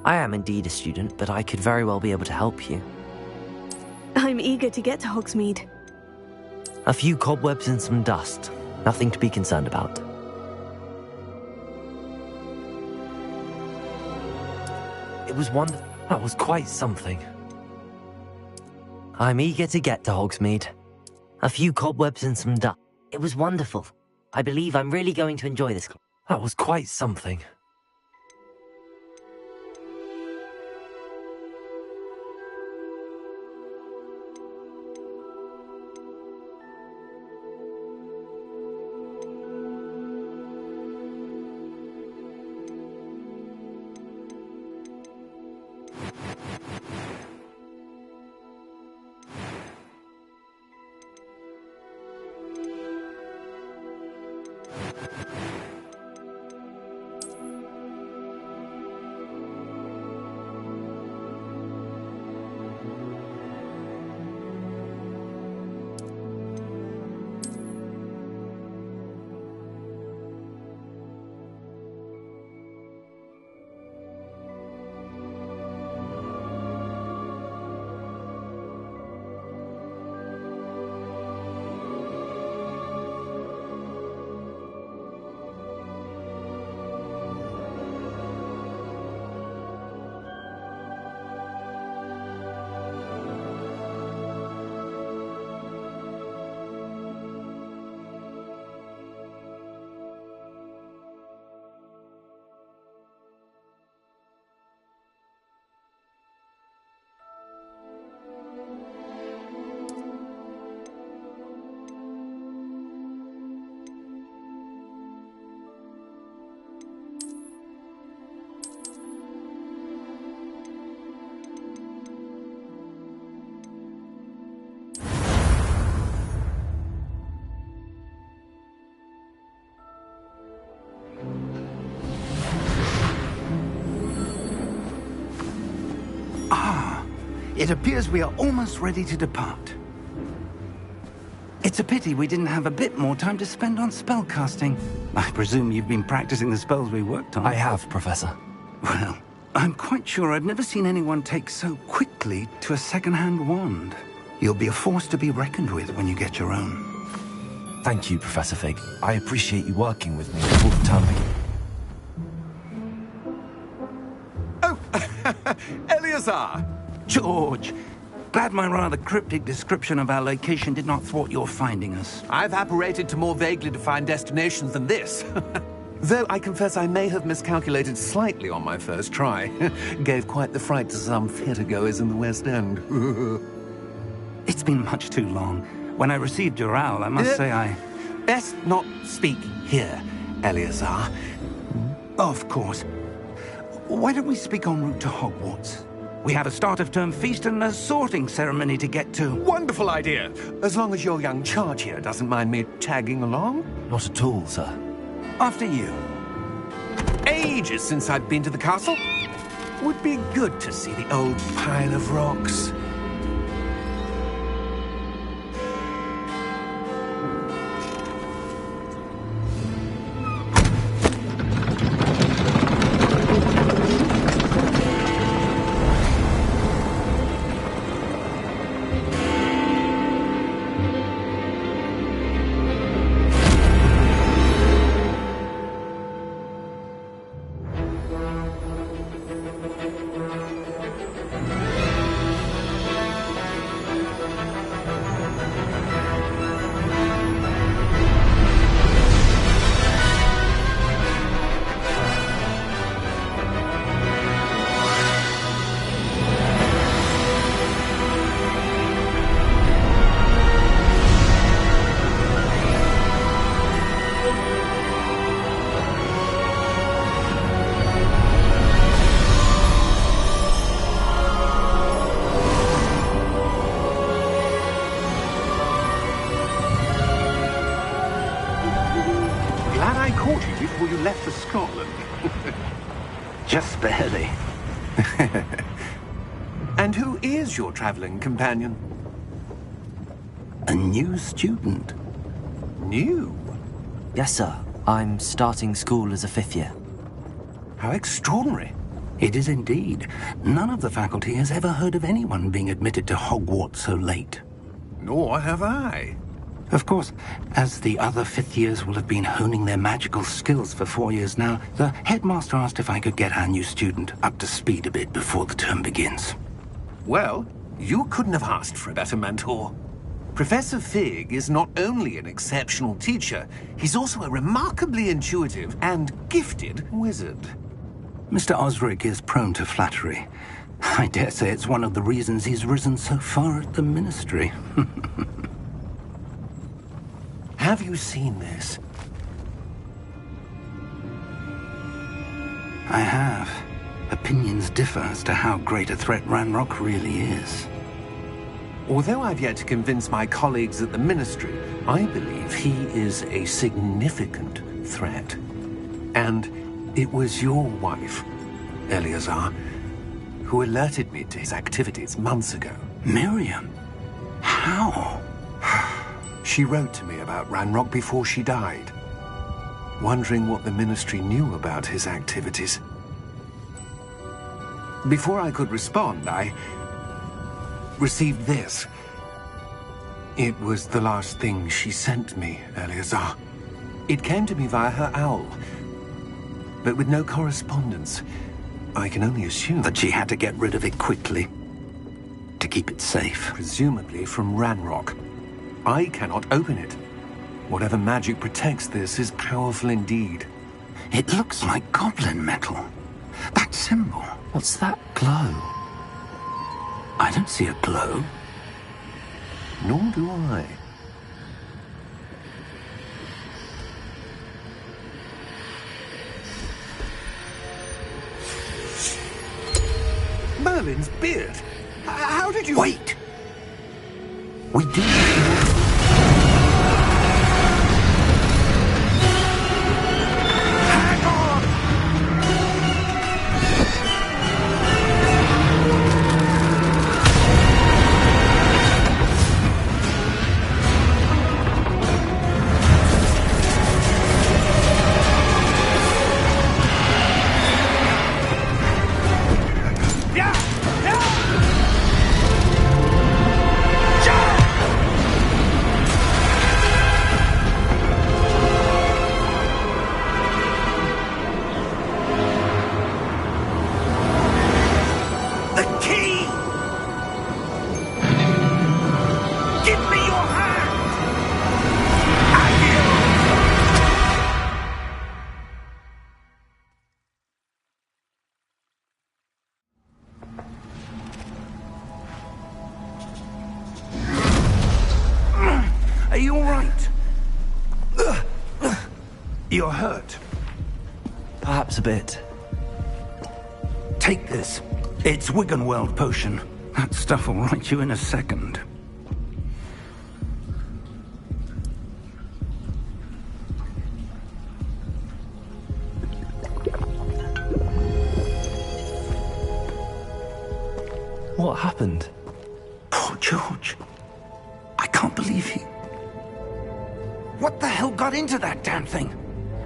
I am indeed a student, but I could very well be able to help you. I'm eager to get to Hogsmeade. A few cobwebs and some dust. Nothing to be concerned about. It was one... That was quite something. I'm eager to get to Hogsmeade. A few cobwebs and some dust. It was wonderful. I believe I'm really going to enjoy this. That was quite something. It appears we are almost ready to depart. It's a pity we didn't have a bit more time to spend on spellcasting. I presume you've been practicing the spells we worked on. I have, Professor. Well, I'm quite sure I've never seen anyone take so quickly to a second-hand wand. You'll be a force to be reckoned with when you get your own. Thank you, Professor Fig. I appreciate you working with me before the term begins. Oh, Eleazar! George! Glad my rather cryptic description of our location did not thwart your finding us. I've apparated to more vaguely defined destinations than this. Though I confess I may have miscalculated slightly on my first try. Gave quite the fright to some theatre-goers in the West End. It's been much too long. When I received your owl, I must say I... Best not speak here, Eleazar. Of course. Why don't we speak en route to Hogwarts? We have a start-of-term feast and a sorting ceremony to get to. Wonderful idea! As long as your young charge here doesn't mind me tagging along. Not at all, sir. After you. Ages since I've been to the castle. Would be good to see the old pile of rocks. Before you left for Scotland. Just barely. And who is your traveling companion? A new student. New? Yes, sir. I'm starting school as a 5th year. How extraordinary. It is indeed. None of the faculty has ever heard of anyone being admitted to Hogwarts so late. Nor have I. Of course, as the other 5th years will have been honing their magical skills for 4 years now, the headmaster asked if I could get our new student up to speed a bit before the term begins. Well, you couldn't have asked for a better mentor. Professor Fig is not only an exceptional teacher, he's also a remarkably intuitive and gifted wizard. Mr. Osric is prone to flattery. I dare say it's one of the reasons he's risen so far at the Ministry. Have you seen this? I have. Opinions differ as to how great a threat Ranrock really is. Although I've yet to convince my colleagues at the Ministry, I believe he is a significant threat. And it was your wife, Eleazar, who alerted me to his activities months ago. Miriam? How? She wrote to me about Ranrock before she died, wondering what the Ministry knew about his activities. Before I could respond, I received this. It was the last thing she sent me, Eleazar. It came to me via her owl, but with no correspondence. I can only assume that she had to get rid of it quickly, to keep it safe. Presumably from Ranrock. I cannot open it. Whatever magic protects this is powerful indeed. It looks like goblin metal. That symbol. What's that glow? I don't see a glow. Nor do I. Merlin's beard. How did you... Wait! We do... You're hurt. Perhaps a bit. Take this. It's Wiggenweld potion. That stuff will right you in a second. What happened? Poor George. I can't believe he... What the hell got into that damn thing?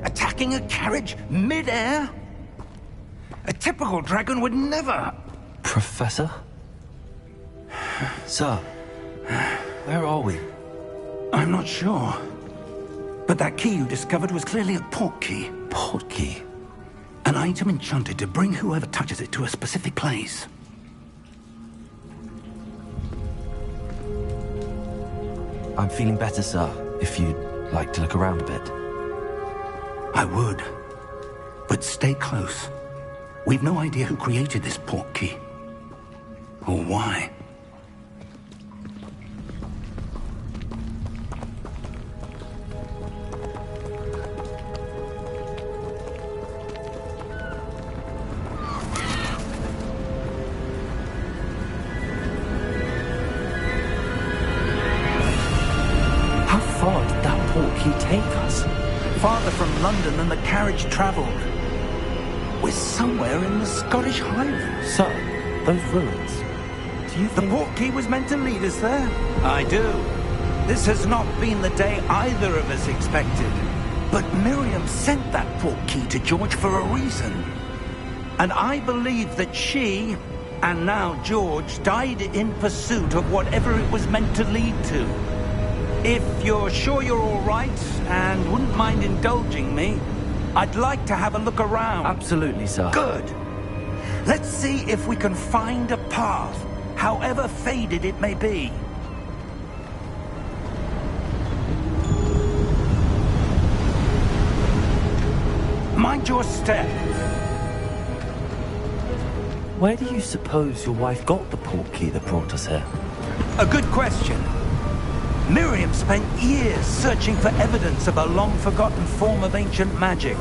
Attacking a carriage mid-air? A typical dragon would never... Professor? Sir, where are we? I'm not sure. But that key you discovered was clearly a port key. Port key? An item enchanted to bring whoever touches it to a specific place. I'm feeling better, sir, if you'd like to look around a bit. I would. But stay close. We've no idea who created this port key. Or why. How far did that port key take us? Farther from London than the carriage travelled. We're somewhere in the Scottish Highlands. Sir, those ruins. Do you The think... port key was meant to lead us there? I do. This has not been the day either of us expected. But Miriam sent that port key to George for a reason. And I believe that she, and now George, died in pursuit of whatever it was meant to lead to. If you're sure you're all right, and wouldn't mind indulging me, I'd like to have a look around. Absolutely, sir. Good. Let's see if we can find a path, however faded it may be. Mind your step. Where do you suppose your wife got the port key that brought us here? A good question. Miriam spent years searching for evidence of a long-forgotten form of ancient magic.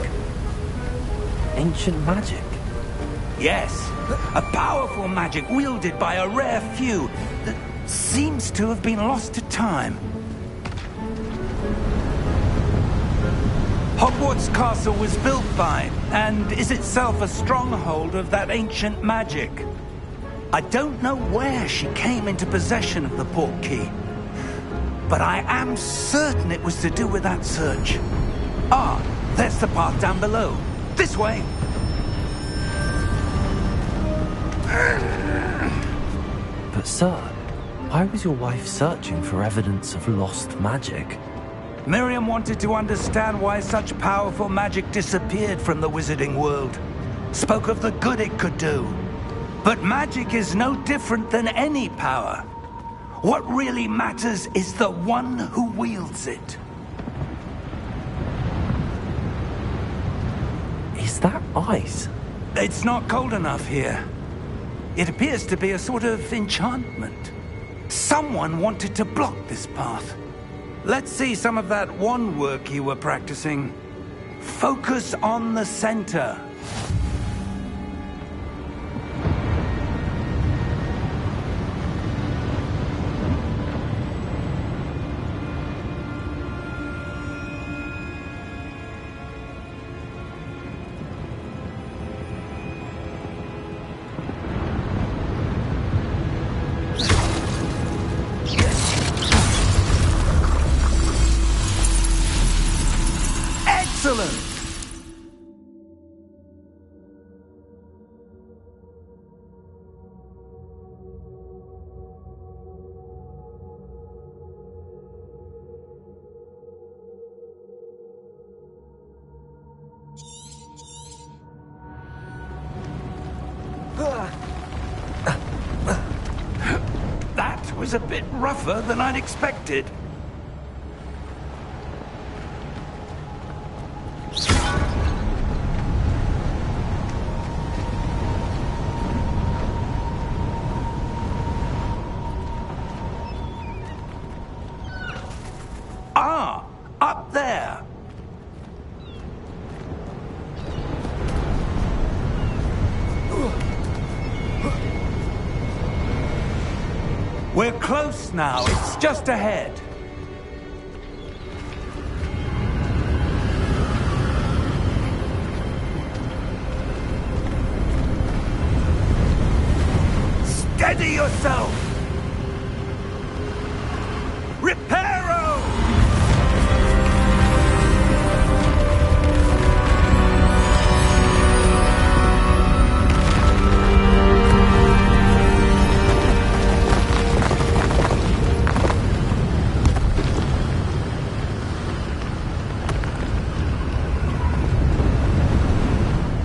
Ancient magic? Yes, a powerful magic wielded by a rare few that seems to have been lost to time. Hogwarts Castle was built by, and is itself a stronghold of that ancient magic. I don't know where she came into possession of the port key, but I am certain it was to do with that search. Ah, there's the path down below. This way. But sir, why was your wife searching for evidence of lost magic? Miriam wanted to understand why such powerful magic disappeared from the wizarding world. Spoke of the good it could do. But magic is no different than any power. What really matters is the one who wields it. Is that ice? It's not cold enough here. It appears to be a sort of enchantment. Someone wanted to block this path. Let's see some of that wand work you were practicing. Focus on the center. Excellent! That was a bit rougher than I'd expected. Ah, up there. We're close now. It's just ahead. Steady yourself! Reparo!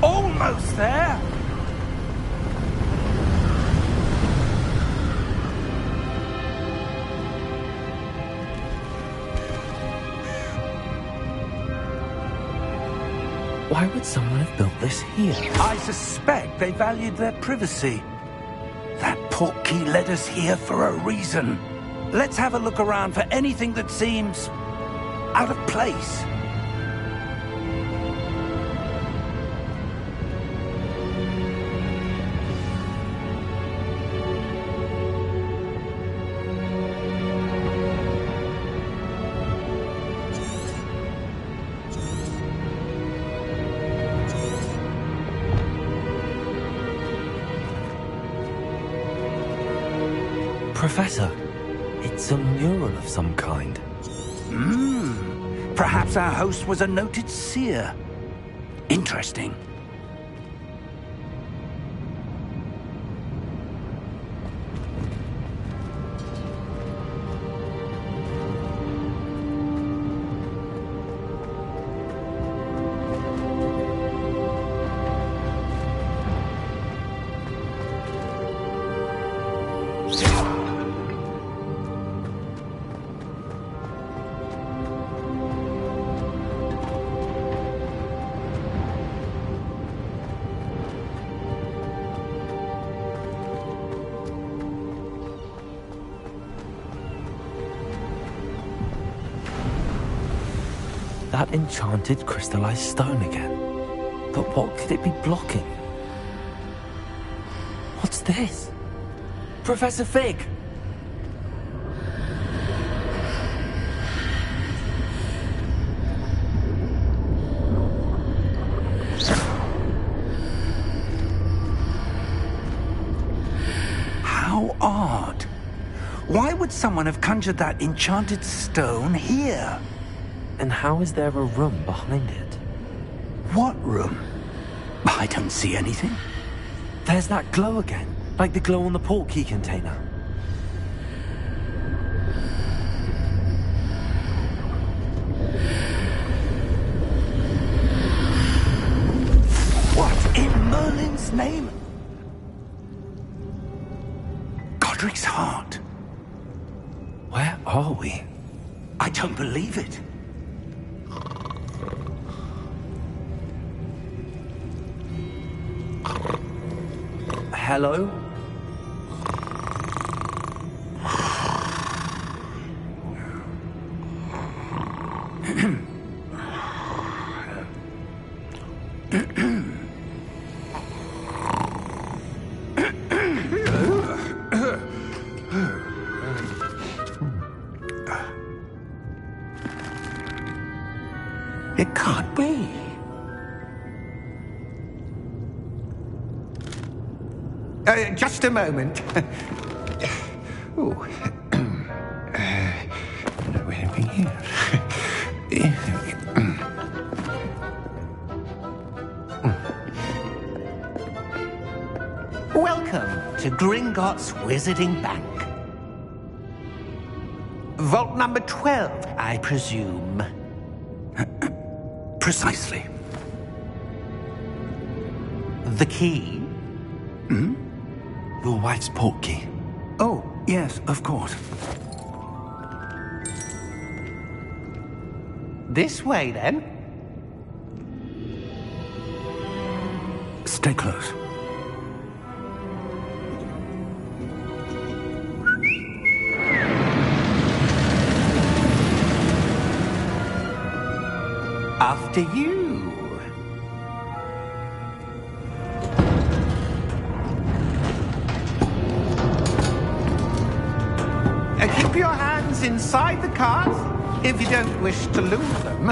Almost there! Why would someone have built this here? I suspect they valued their privacy. That portkey led us here for a reason. Let's have a look around for anything that seems out of place. Professor, it's a mural of some kind. Perhaps our host was a noted seer. Interesting. That enchanted crystallized stone again. But what could it be blocking? What's this? Professor Fig! How odd. Why would someone have conjured that enchanted stone here? And how is there a room behind it? What room? I don't see anything. There's that glow again, like the glow on the portkey container. What in Merlin's name? Godric's heart. Where are we? I don't believe it. Hello? It can't be. Just a moment. Oh. Anything here? Welcome to Gringotts Wizarding Bank. Vault number 12, I presume. Precisely. The key? Your wife's portkey. Oh, yes, of course. This way, then. Stay close. After you. what's inside the cards, if you don't wish to lose them.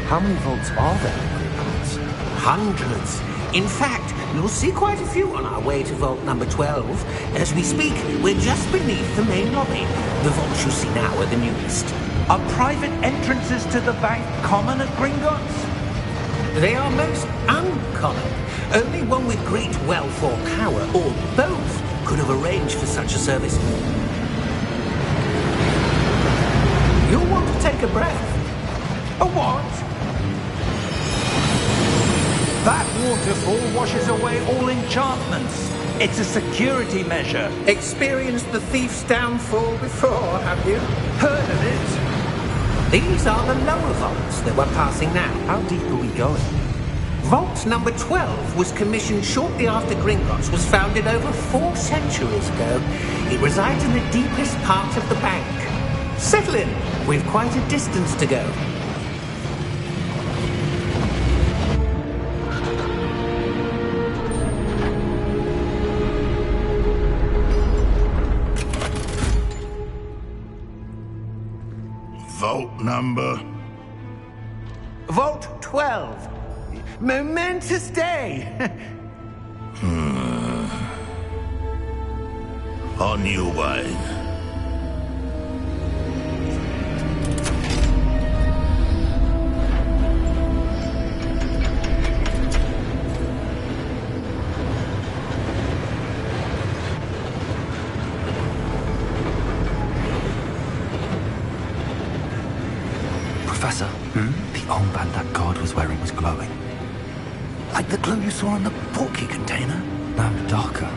How many vaults are there in Hogwarts? Hundreds. In fact, you'll see quite a few on our way to vault number 12. As we speak, we're just beneath the main lobby. The vaults you see now are the newest. Are private entrances to the bank common at Gringotts? They are most uncommon. Only one with great wealth or power, or both, could have arranged for such a service. You'll want to take a breath. A what? That waterfall washes away all enchantments. It's a security measure. Experienced the thief's downfall before, have you? Heard of it? These are the lower vaults that we're passing now. How deep are we going? Vault number 12 was commissioned shortly after Gringotts was founded over 4 centuries ago. It resides in the deepest part of the bank. Settle in. We've quite a distance to go. Vault number? Vault 12. Momentous day. On you, wine. Professor, the armband that guard was wearing was glowing. Like the glow you saw in the portkey container? No, darker.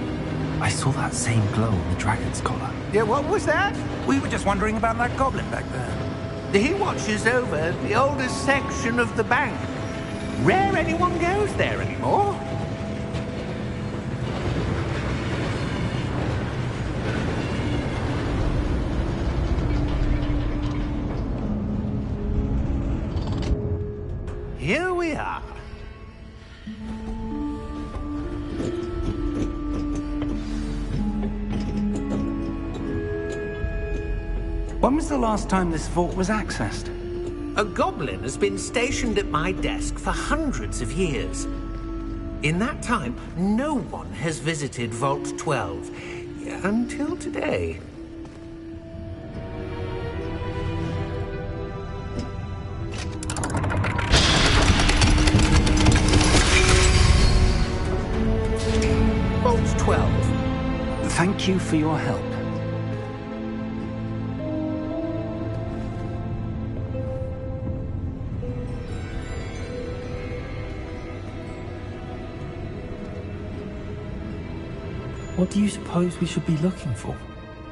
I saw that same glow on the dragon's collar. Yeah, what was that? We were just wondering about that goblin back there. He watches over the oldest section of the bank. Rare anyone goes there anymore. Here we are. When was the last time this vault was accessed? A goblin has been stationed at my desk for hundreds of years. In that time, no one has visited Vault 12 until today. Vault 12. Thank you for your help. What do you suppose we should be looking for?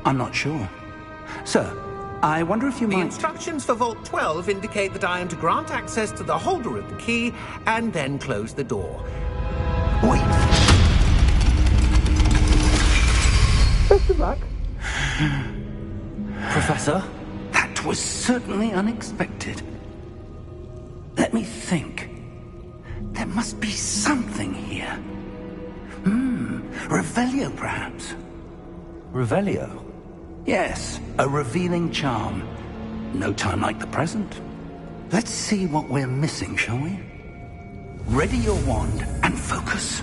I'm not sure. Sir, I wonder if you The might... instructions for Vault 12 indicate that I am to grant access to the holder of the key and then close the door. Wait! Best of luck. Professor? That was certainly unexpected. Let me think. There must be something here. Revelio, perhaps? Revelio? Yes, a revealing charm. No time like the present. Let's see what we're missing, shall we? Ready your wand and focus.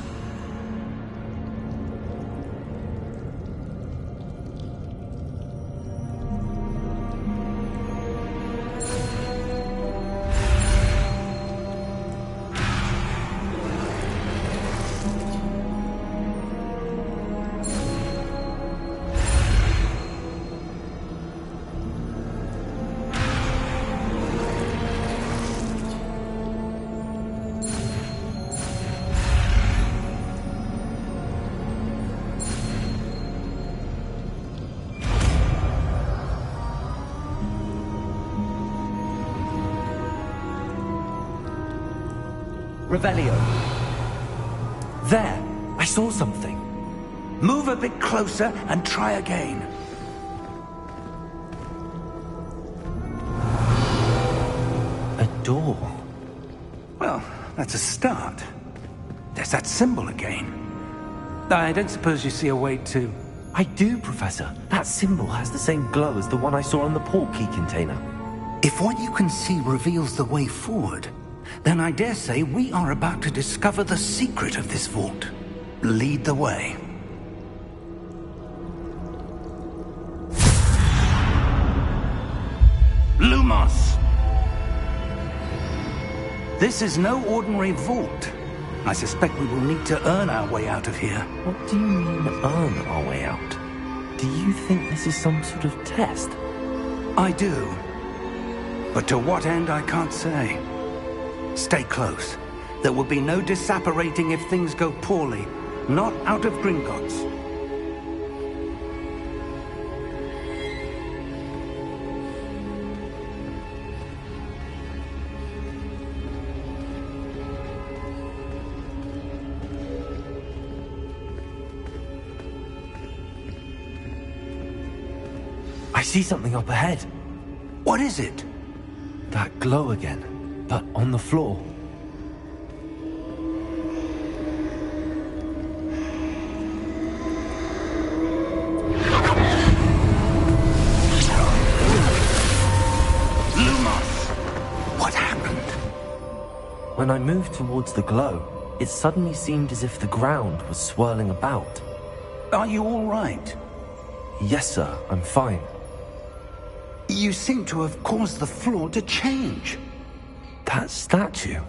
Revelio. There! I saw something. Move a bit closer and try again. A door. Well, that's a start. There's that symbol again. I don't suppose you see a way to... I do, Professor. That symbol has the same glow as the one I saw in the port key container. If what you can see reveals the way forward, then I dare say we are about to discover the secret of this vault. Lead the way. Lumos! This is no ordinary vault. I suspect we will need to earn our way out of here. What do you mean, earn our way out? Do you think this is some sort of test? I do. But to what end, I can't say. Stay close. There will be no disapparating if things go poorly. Not out of Gringotts. I see something up ahead. What is it? That glow again, but on the floor. Lumos! What happened? When I moved towards the glow, it suddenly seemed as if the ground was swirling about. Are you all right? Yes, sir, I'm fine. You seem to have caused the floor to change. That statue.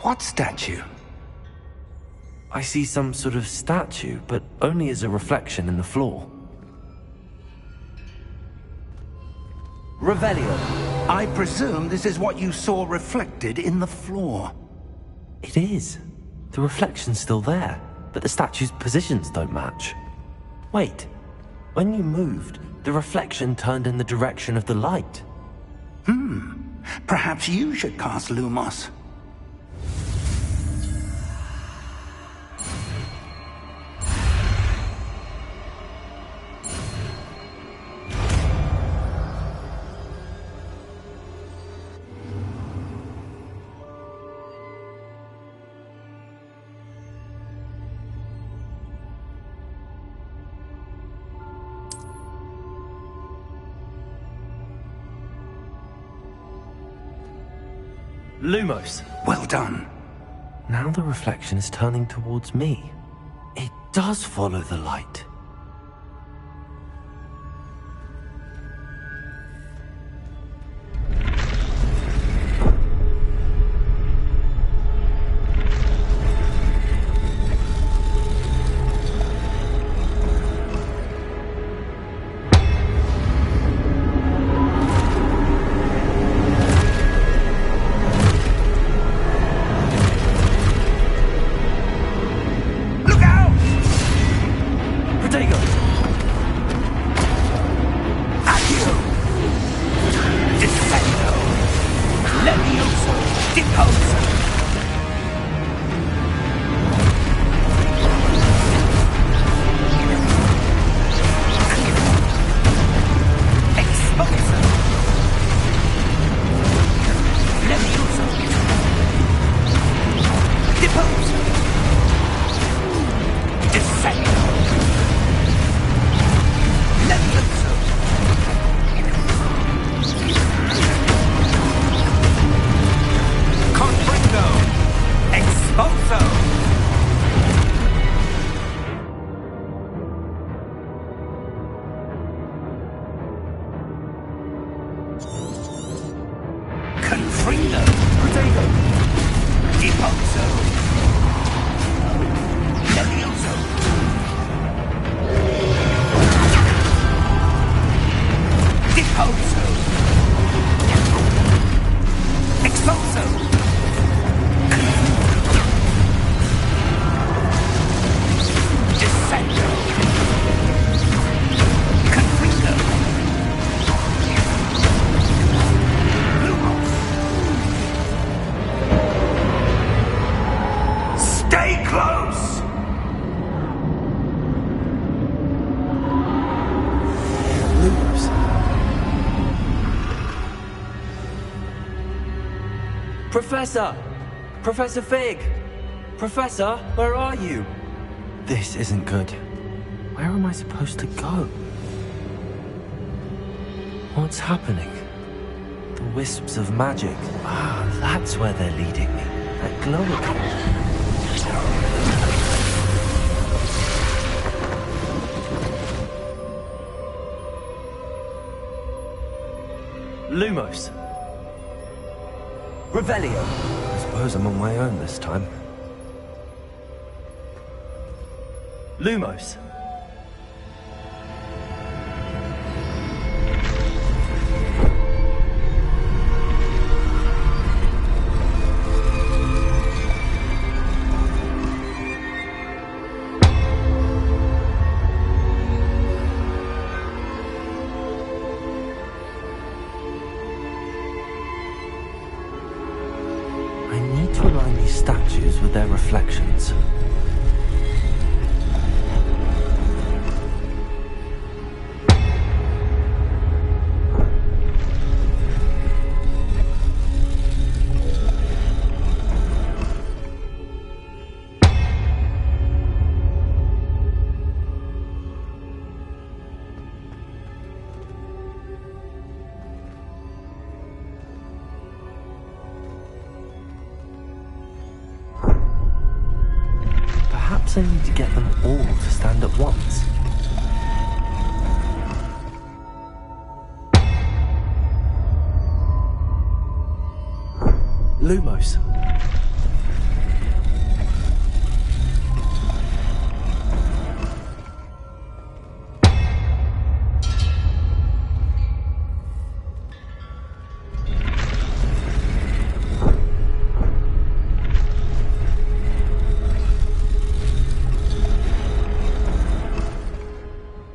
What statue? I see some sort of statue, but only as a reflection in the floor. Revelio. I presume this is what you saw reflected in the floor. It is. The reflection's still there, but the statue's positions don't match. Wait. When you moved, the reflection turned in the direction of the light. Perhaps you should cast Lumos. Lumos. Well done. Now the reflection is turning towards me. It does follow the light. Professor! Professor Fig! Professor, where are you? This isn't good. Where am I supposed to go? What's happening? The wisps of magic. Ah, that's where they're leading me. That glow again. Lumos. Revelio. I suppose I'm on my own this time. Lumos. I need to align these statues with their reflections. Perhaps I need to get them all to stand at once. Lumos.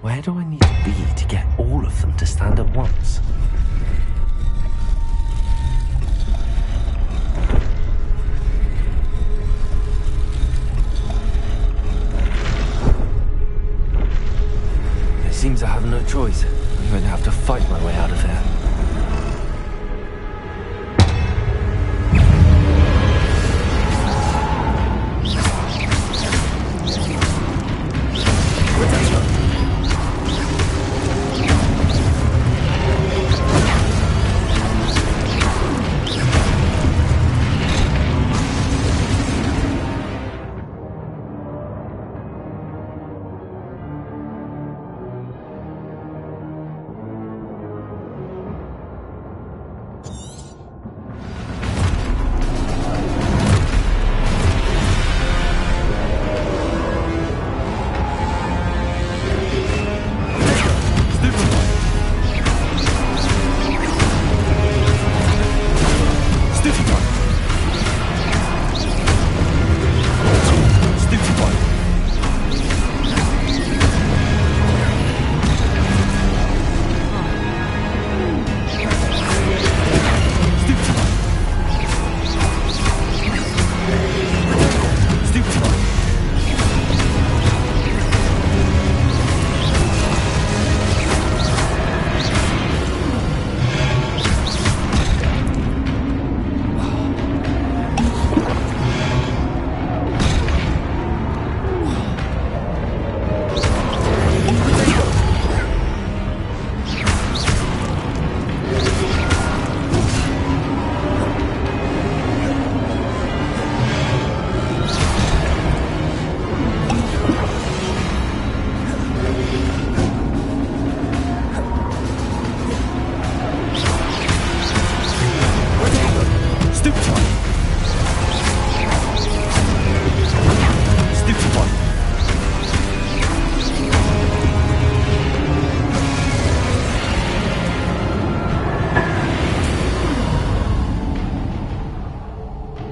Where do I need to be to get all of them to stand at once? It seems I have no choice. I'm going to have to fight my way out of here.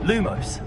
Lumos.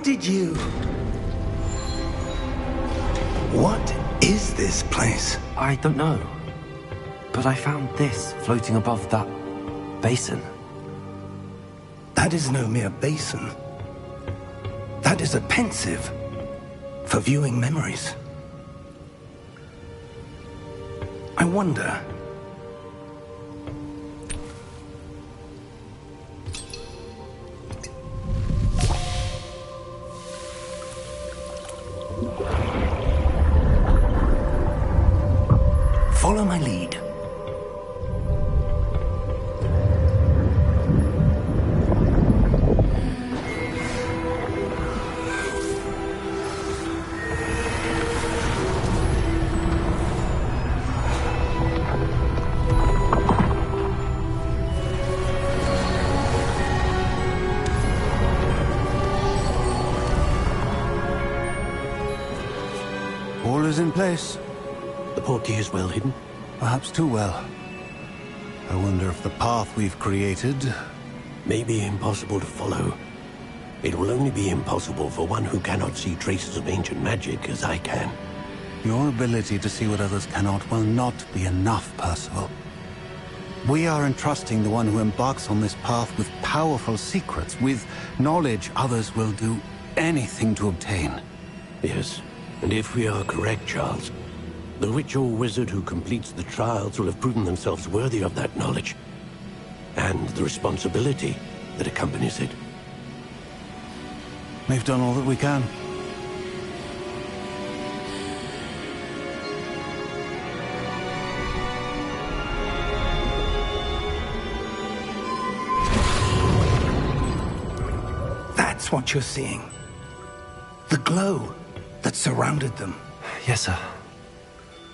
did you... What is this place? I don't know. But I found this floating above that basin. That is no mere basin. That is a pensive for viewing memories. I wonder... Follow my lead. All is in place. The portkey is well hidden? Perhaps too well. I wonder if the path we've created... may be impossible to follow. It will only be impossible for one who cannot see traces of ancient magic as I can. Your ability to see what others cannot will not be enough, Percival. We are entrusting the one who embarks on this path with powerful secrets, with knowledge others will do anything to obtain. Yes, and if we are correct, Charles, the witch or wizard who completes the trials will have proven themselves worthy of that knowledge, and the responsibility that accompanies it. We've done all that we can. That's what you're seeing. The glow that surrounded them. Yes, sir.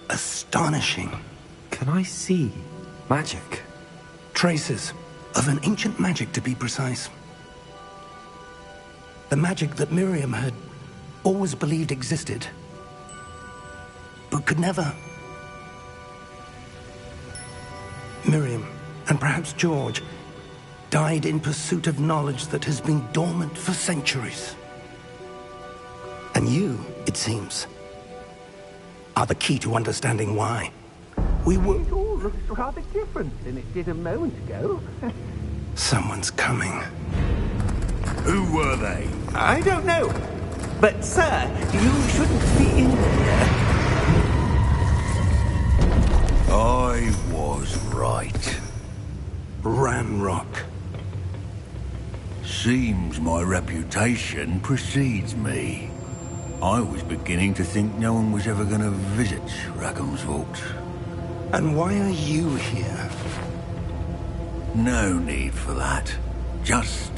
Astonishing. Can I see magic? Traces of an ancient magic, to be precise. The magic that Miriam had always believed existed, but could never. Miriam, and perhaps George, died in pursuit of knowledge that has been dormant for centuries. And you, it seems, are the key to understanding why. We were... It all looks rather different than it did a moment ago. Someone's coming. Who were they? I don't know. But, sir, you shouldn't be in here. I was right. Ramrock. Seems my reputation precedes me. I was beginning to think no one was ever going to visit Rackham's Vault. And why are you here? No need for that. Just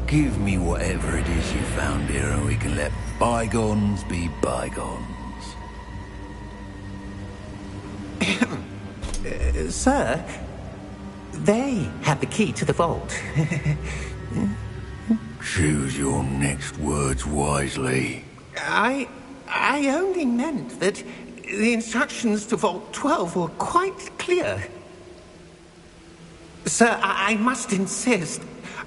give me whatever it is you found here and we can let bygones be bygones. Sir, they have the key to the vault. Choose your next words wisely. I only meant that the instructions to Vault 12 were quite clear. Sir, I must insist.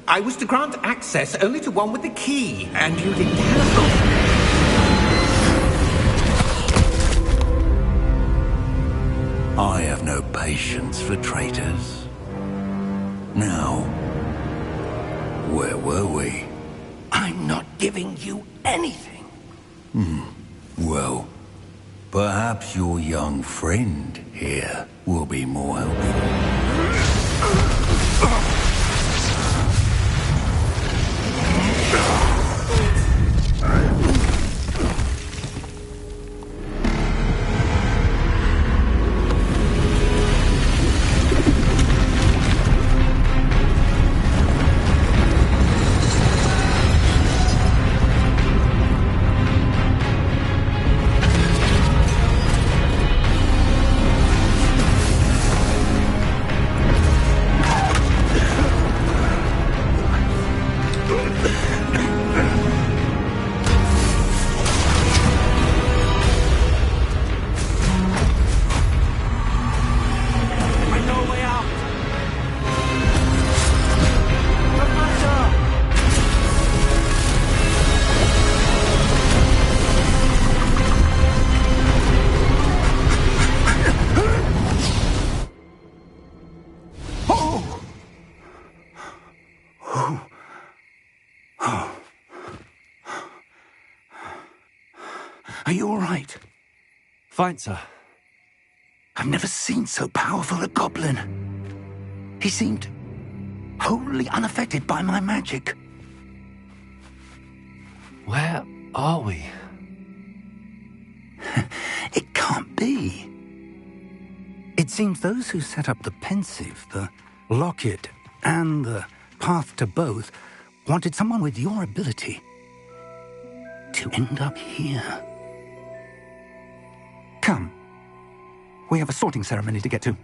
I was to grant access only to one with the key, and you didn't have... I have no patience for traitors. Now, where were we? I'm not giving you anything. Well, perhaps your young friend here will be more helpful. Are you all right? Fine, sir. I've never seen so powerful a goblin. He seemed wholly unaffected by my magic. Where are we? It can't be. It seems those who set up the pensive, the locket, and the path to both wanted someone with your ability to end up here. Come. We have a sorting ceremony to get to.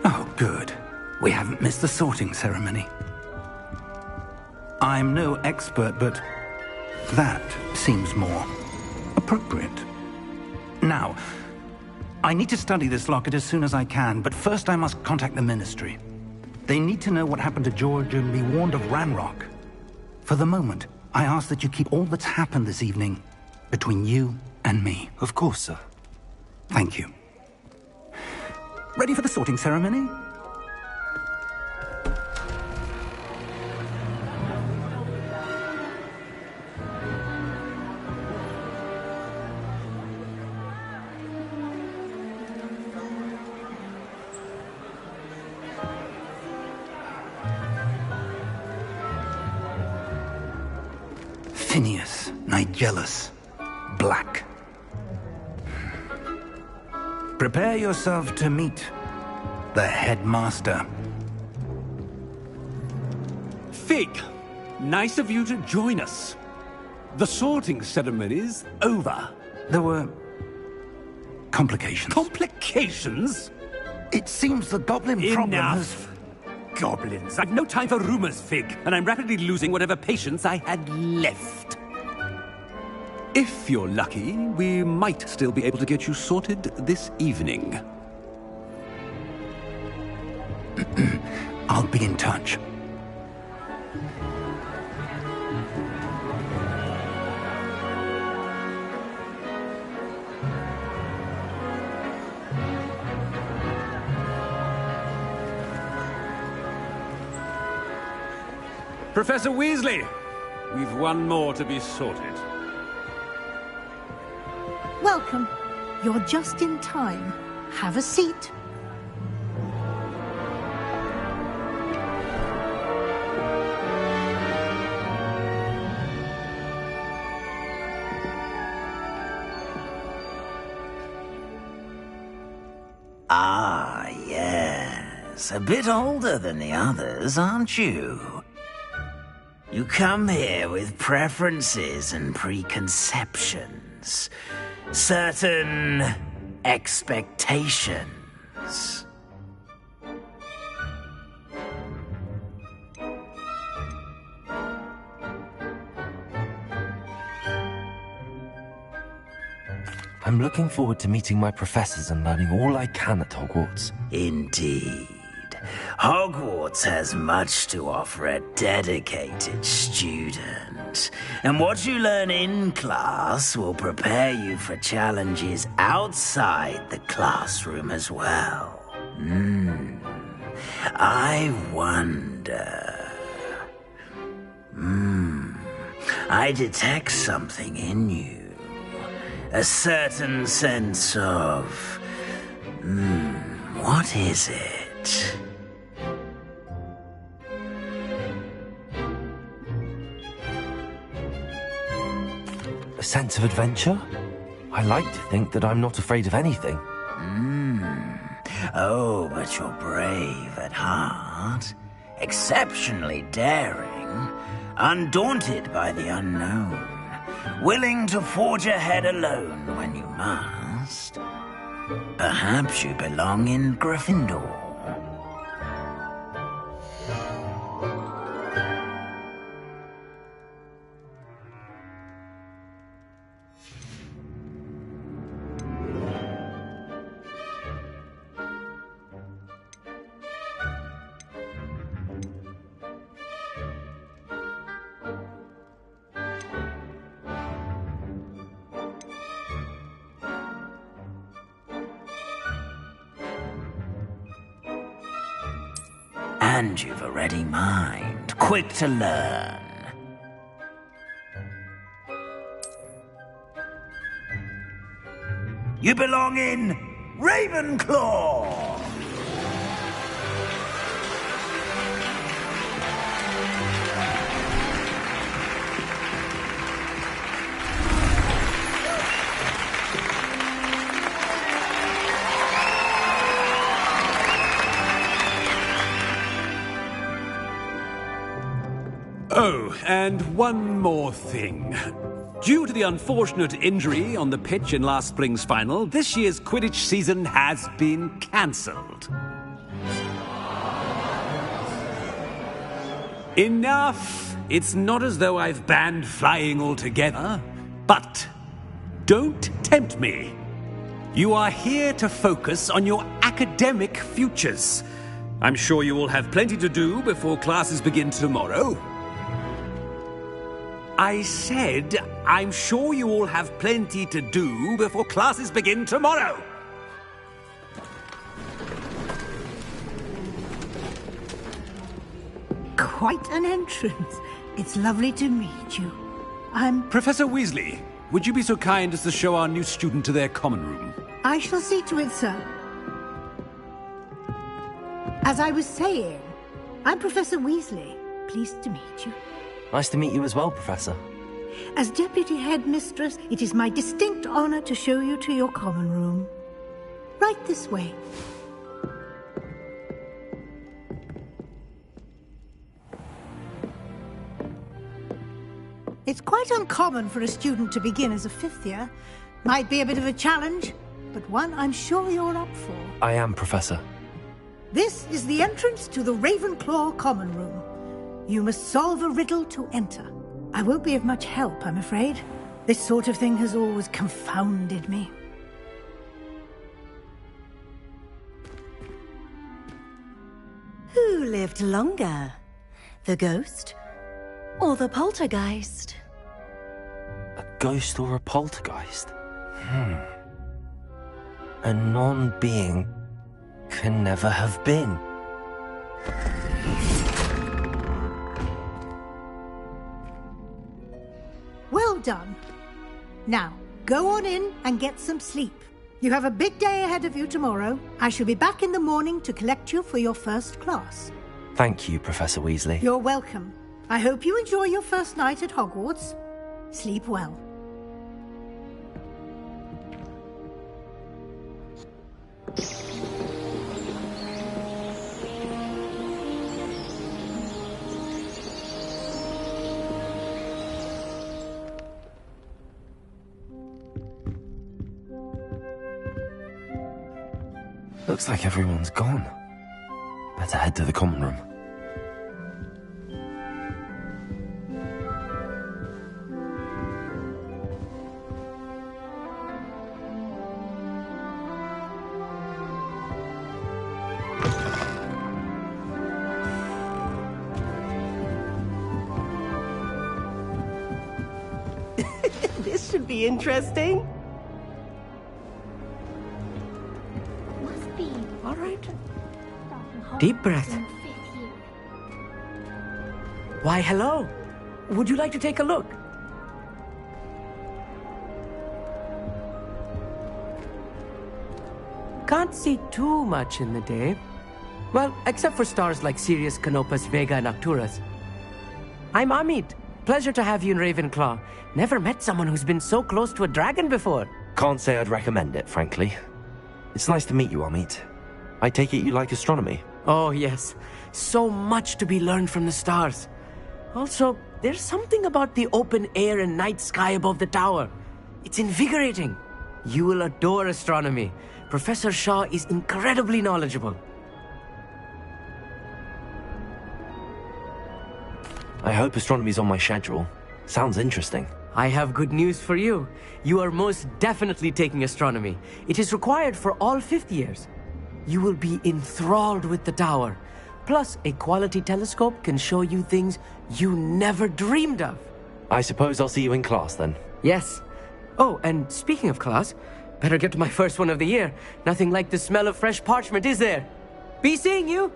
Oh, good. We haven't missed the sorting ceremony. I'm no expert, but that seems more appropriate. Now, I need to study this locket as soon as I can, but first I must contact the Ministry. They need to know what happened to George and be warned of Ranrock. For the moment, I ask that you keep all that's happened this evening between you and me. Of course, sir. Thank you. Ready for the sorting ceremony? Phineas, Nigellus, Black. Prepare yourself to meet the headmaster. Fig, nice of you to join us. The sorting ceremony's over. There were complications. Complications? It seems the goblin problem has... Enough. Goblins. I've no time for rumors, Fig, and I'm rapidly losing whatever patience I had left. If you're lucky, we might still be able to get you sorted this evening. I'll be in touch. Professor Weasley, we've one more to be sorted. Welcome. You're just in time. Have a seat. Ah, yes. A bit older than the others, aren't you? You come here with preferences and preconceptions. Certain expectations. I'm looking forward to meeting my professors and learning all I can at Hogwarts. Indeed. Hogwarts has much to offer a dedicated student. And what you learn in class will prepare you for challenges outside the classroom as well. I wonder... I detect something in you. A certain sense of... what is it? A sense of adventure? I like to think that I'm not afraid of anything. Oh, but you're brave at heart. Exceptionally daring. Undaunted by the unknown. Willing to forge ahead alone when you must. Perhaps you belong in Gryffindor. And you've a ready mind, quick to learn. You belong in Ravenclaw! Oh, and one more thing. Due to the unfortunate injury on the pitch in last spring's final, this year's Quidditch season has been cancelled. Enough! It's not as though I've banned flying altogether, but don't tempt me. You are here to focus on your academic futures. I'm sure you will have plenty to do before classes begin tomorrow. I said, I'm sure you all have plenty to do before classes begin tomorrow. Quite an entrance. It's lovely to meet you. I'm... Professor Weasley, would you be so kind as to show our new student to their common room? I shall see to it, sir. As I was saying, I'm Professor Weasley. Pleased to meet you. Nice to meet you as well, Professor. As Deputy Headmistress, it is my distinct honor to show you to your common room. Right this way. It's quite uncommon for a student to begin as a fifth year. Might be a bit of a challenge, but one I'm sure you're up for. I am, Professor. This is the entrance to the Ravenclaw common room. You must solve a riddle to enter. I won't be of much help, I'm afraid. This sort of thing has always confounded me. Who lived longer? The ghost or the poltergeist? A ghost or a poltergeist? A non-being can never have been. Well done. Now, go on in and get some sleep. You have a big day ahead of you tomorrow. I shall be back in the morning to collect you for your first class. Thank you, Professor Weasley. You're welcome. I hope you enjoy your first night at Hogwarts. Sleep well. Looks like everyone's gone. Better head to the common room. This should be interesting. All right. Deep breath. Why, hello. Would you like to take a look? Can't see too much in the day. Well, except for stars like Sirius, Canopus, Vega, and Arcturus. I'm Amit. Pleasure to have you in Ravenclaw. Never met someone who's been so close to a dragon before. Can't say I'd recommend it, frankly. It's nice to meet you, Amit. I take it you like astronomy? Oh, yes. So much to be learned from the stars. Also, there's something about the open air and night sky above the tower. It's invigorating. You will adore astronomy. Professor Shaw is incredibly knowledgeable. I hope astronomy's on my schedule. Sounds interesting. I have good news for you. You are most definitely taking astronomy. It is required for all fifth years. You will be enthralled with the tower. Plus, a quality telescope can show you things you never dreamed of. I suppose I'll see you in class then. Yes. Oh, and speaking of class, better get to my first one of the year. Nothing like the smell of fresh parchment, is there? Be seeing you!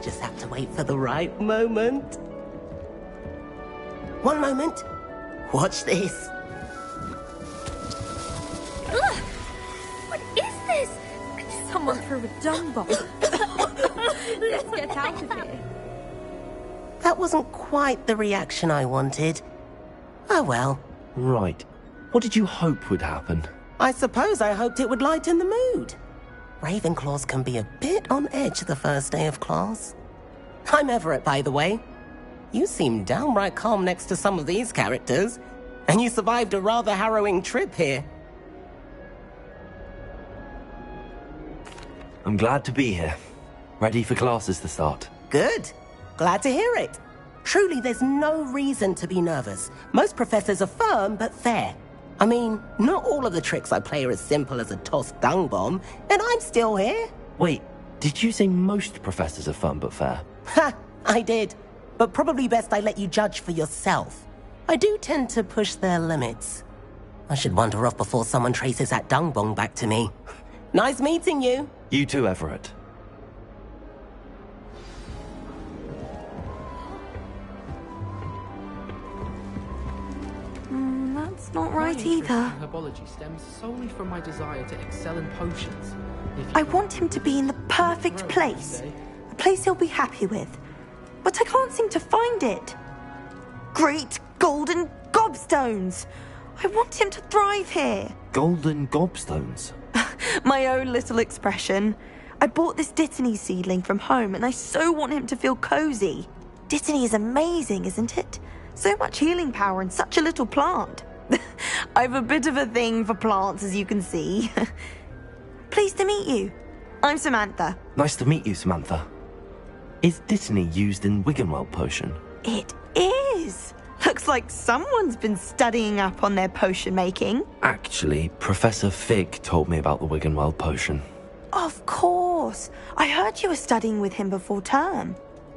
Just have to wait for the right moment. One moment. Watch this. Ugh! What is this? Someone threw a dung bomb. Let's get out of here. That wasn't quite the reaction I wanted. Oh well. Right. What did you hope would happen? I suppose I hoped it would lighten the mood. Ravenclaws can be a bit on edge the first day of class. I'm Everett, by the way. You seem downright calm next to some of these characters, and you survived a rather harrowing trip here. I'm glad to be here. Ready for classes to start. Good. Glad to hear it. Truly, there's no reason to be nervous. Most professors are firm but fair. I mean, not all of the tricks I play are as simple as a tossed dung bomb, and I'm still here. Wait, did you say most professors are fun but fair? Ha! I did. But probably best I let you judge for yourself. I do tend to push their limits. I should wander off before someone traces that dung bomb back to me. Nice meeting you. You too, Everett. That's not right either. Herbology stems solely from my desire to excel in potions. I want him to be in the perfect place. A place he'll be happy with. But I can't seem to find it. Great golden gobstones! I want him to thrive here. Golden gobstones? My own little expression. I bought this Dittany seedling from home and I so want him to feel cozy. Dittany is amazing, isn't it? So much healing power in such a little plant. I've a bit of a thing for plants, as you can see. Pleased to meet you. I'm Samantha. Nice to meet you, Samantha. Is Dittany used in Wiggenweld potion? It is. Looks like someone's been studying up on their potion making. Actually, Professor Fig told me about the Wiggenweld potion. Of course. I heard you were studying with him before term.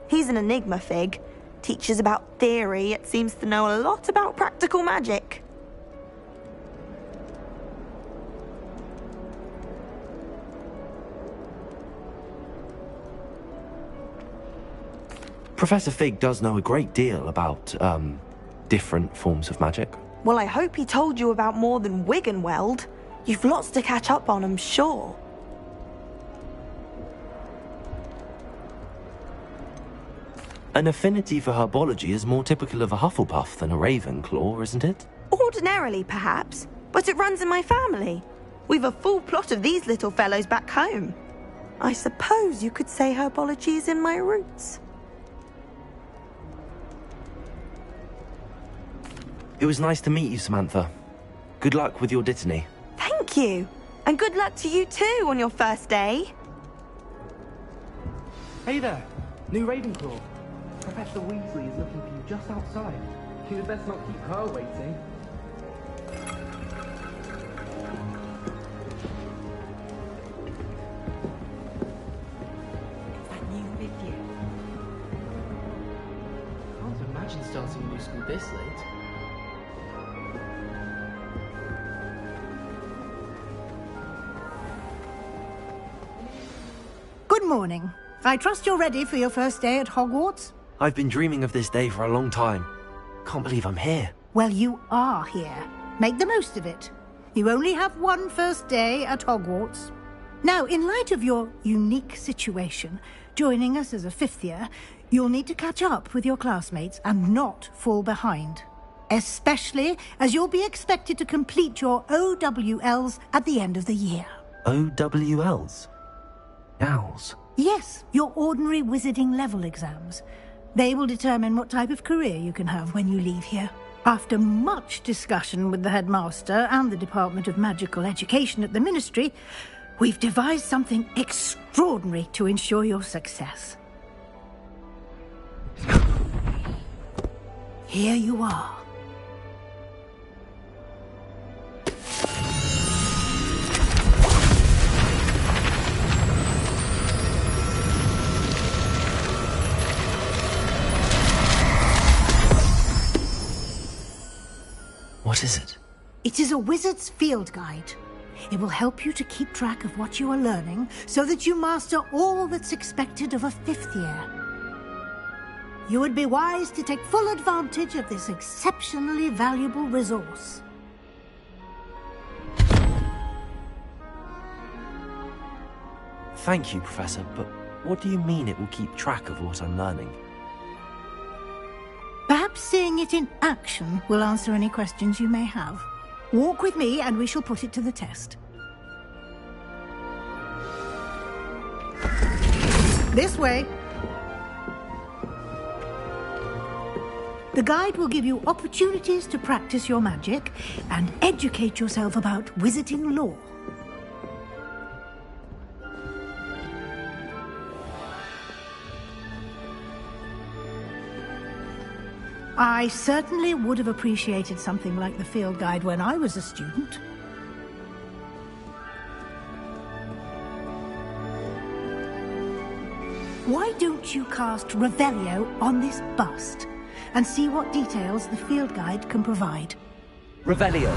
He's an enigma, Fig. Teaches about theory, yet seems to know a lot about practical magic. Professor Fig does know a great deal about, different forms of magic. Well, I hope he told you about more than Wiggenweld. You've lots to catch up on, I'm sure. An affinity for herbology is more typical of a Hufflepuff than a Ravenclaw, isn't it? Ordinarily, perhaps, but it runs in my family. We've a full plot of these little fellows back home. I suppose you could say herbology is in my roots. It was nice to meet you, Samantha. Good luck with your Dittany. Thank you. And good luck to you too on your first day. Hey there, new Ravenclaw. Professor Weasley is looking for you just outside. You'd best not keep her waiting. That new with you? Can't imagine starting a new school this late. Good morning. I trust you're ready for your first day at Hogwarts? I've been dreaming of this day for a long time. Can't believe I'm here. Well, you are here. Make the most of it. You only have one first day at Hogwarts. Now, in light of your unique situation, joining us as a fifth year, you'll need to catch up with your classmates and not fall behind. Especially as you'll be expected to complete your OWLs at the end of the year. OWLs? Owls? Yes, your ordinary wizarding level exams. They will determine what type of career you can have when you leave here. After much discussion with the headmaster and the Department of Magical Education at the Ministry, we've devised something extraordinary to ensure your success. Here you are. What is it? It is a wizard's field guide. It will help you to keep track of what you are learning so that you master all that's expected of a fifth year. You would be wise to take full advantage of this exceptionally valuable resource. Thank you, Professor, but what do you mean it will keep track of what I'm learning? Perhaps seeing it in action will answer any questions you may have. Walk with me and we shall put it to the test. This way. The guide will give you opportunities to practice your magic and educate yourself about wizarding lore. I certainly would have appreciated something like the field guide when I was a student. Why don't you cast Revelio on this bust and see what details the field guide can provide? Revelio.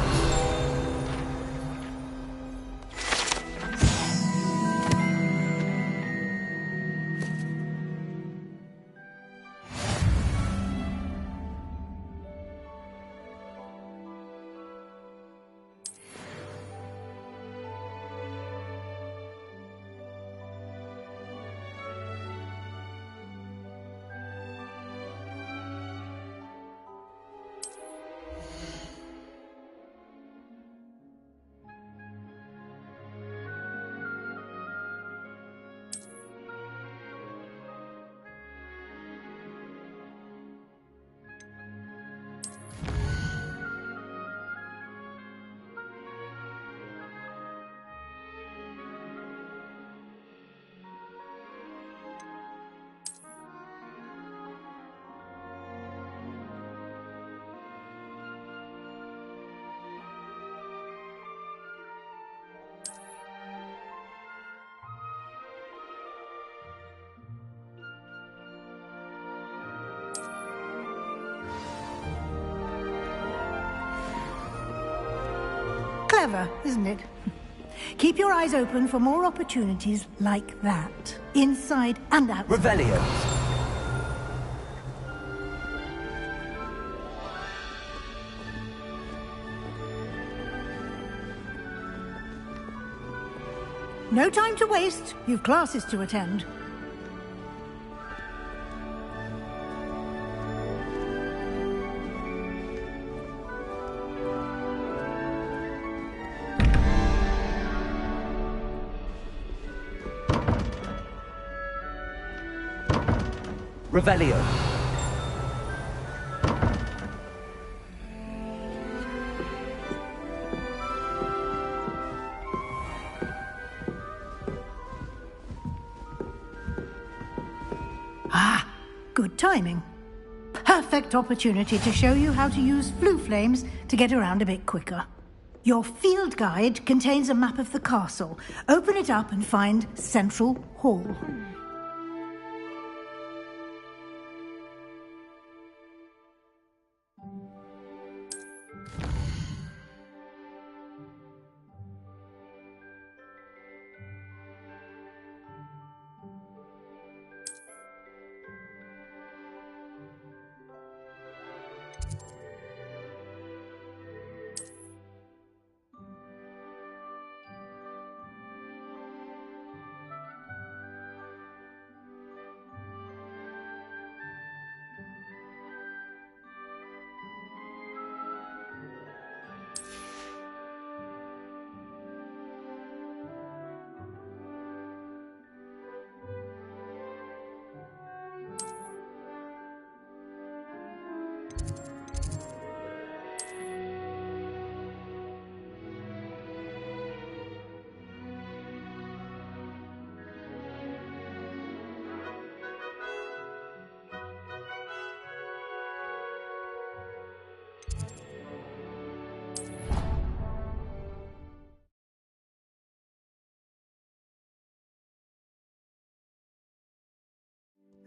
Clever, isn't it? Keep your eyes open for more opportunities like that, inside and out. Revelio. No time to waste. You've classes to attend. Revelio. Ah, good timing. Perfect opportunity to show you how to use flue flames to get around a bit quicker. Your field guide contains a map of the castle. Open it up and find Central Hall.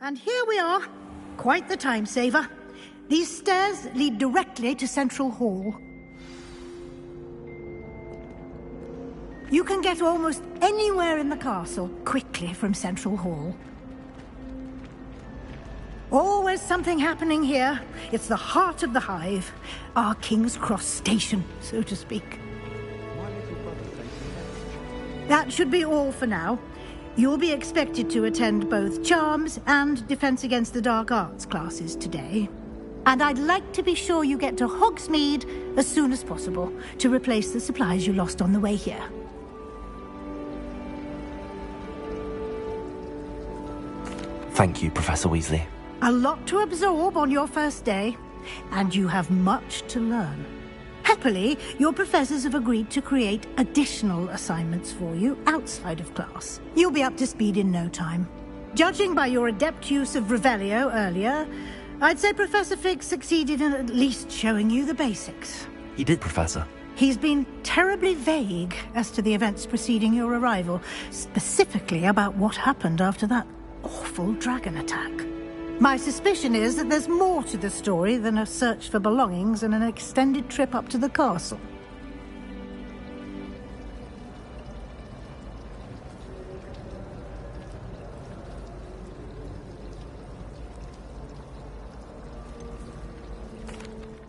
And here we are. Quite the time saver. These stairs lead directly to Central Hall. You can get almost anywhere in the castle quickly from Central Hall. Always something happening here. It's the heart of the hive. Our King's Cross station, so to speak. That should be all for now. You'll be expected to attend both Charms and Defense Against the Dark Arts classes today. And I'd like to be sure you get to Hogsmeade as soon as possible to replace the supplies you lost on the way here. Thank you, Professor Weasley. A lot to absorb on your first day, and you have much to learn. Happily, your professors have agreed to create additional assignments for you outside of class. You'll be up to speed in no time. Judging by your adept use of Revelio earlier, I'd say Professor Fig succeeded in at least showing you the basics. He did, Professor. He's been terribly vague as to the events preceding your arrival, specifically about what happened after that awful dragon attack. My suspicion is that there's more to the story than a search for belongings and an extended trip up to the castle.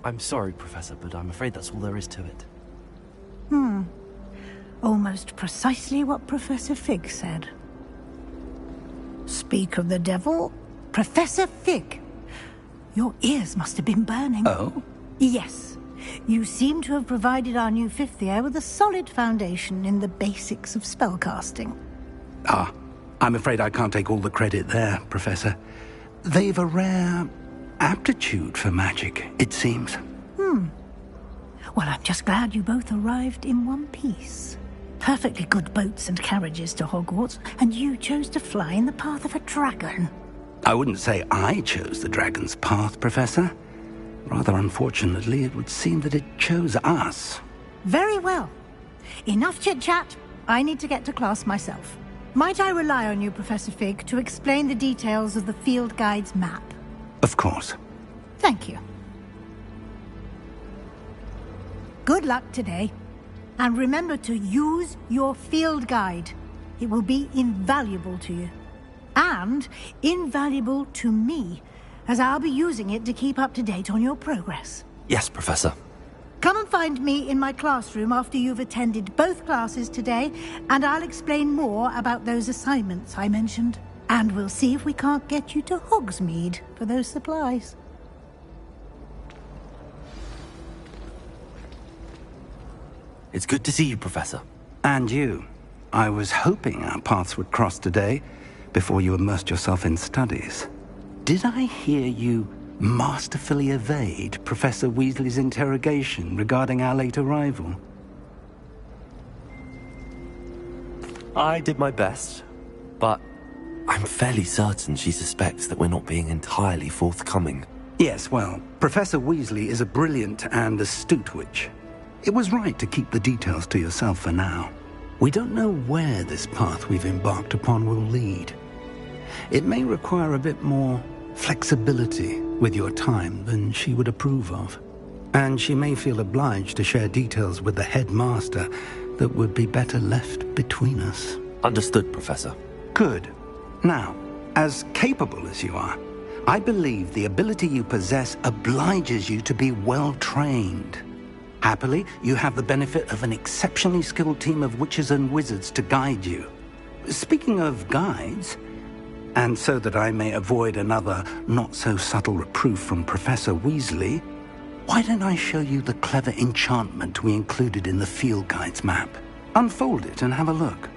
I'm sorry, Professor, but I'm afraid that's all there is to it. Almost precisely what Professor Fig said. Speak of the devil, Professor Fig. Your ears must have been burning. Oh? Yes. You seem to have provided our new fifth year with a solid foundation in the basics of spellcasting. Ah, I'm afraid I can't take all the credit there, Professor. They've a rare aptitude for magic, it seems. Well, I'm just glad you both arrived in one piece. Perfectly good boats and carriages to Hogwarts, and you chose to fly in the path of a dragon. I wouldn't say I chose the dragon's path, Professor. Rather unfortunately, it would seem that it chose us. Very well. Enough chit-chat. I need to get to class myself. Might I rely on you, Professor Fig, to explain the details of the field guide's map? Of course. Thank you. Good luck today. And remember to use your field guide. It will be invaluable to you. And invaluable to me, as I'll be using it to keep up to date on your progress. Yes, Professor. Come and find me in my classroom after you've attended both classes today, and I'll explain more about those assignments I mentioned. And we'll see if we can't get you to Hogsmeade for those supplies. It's good to see you, Professor. And you. I was hoping our paths would cross today, before you immersed yourself in studies. Did I hear you masterfully evade Professor Weasley's interrogation regarding our late arrival? I did my best, but I'm fairly certain she suspects that we're not being entirely forthcoming. Yes, well, Professor Weasley is a brilliant and astute witch. It was right to keep the details to yourself for now. We don't know where this path we've embarked upon will lead. It may require a bit more flexibility with your time than she would approve of. And she may feel obliged to share details with the headmaster that would be better left between us. Understood, Professor. Good. Now, as capable as you are, I believe the ability you possess obliges you to be well-trained. Happily, you have the benefit of an exceptionally skilled team of witches and wizards to guide you. Speaking of guides, and so that I may avoid another not-so-subtle reproof from Professor Weasley, why don't I show you the clever enchantment we included in the field guide's map? Unfold it and have a look.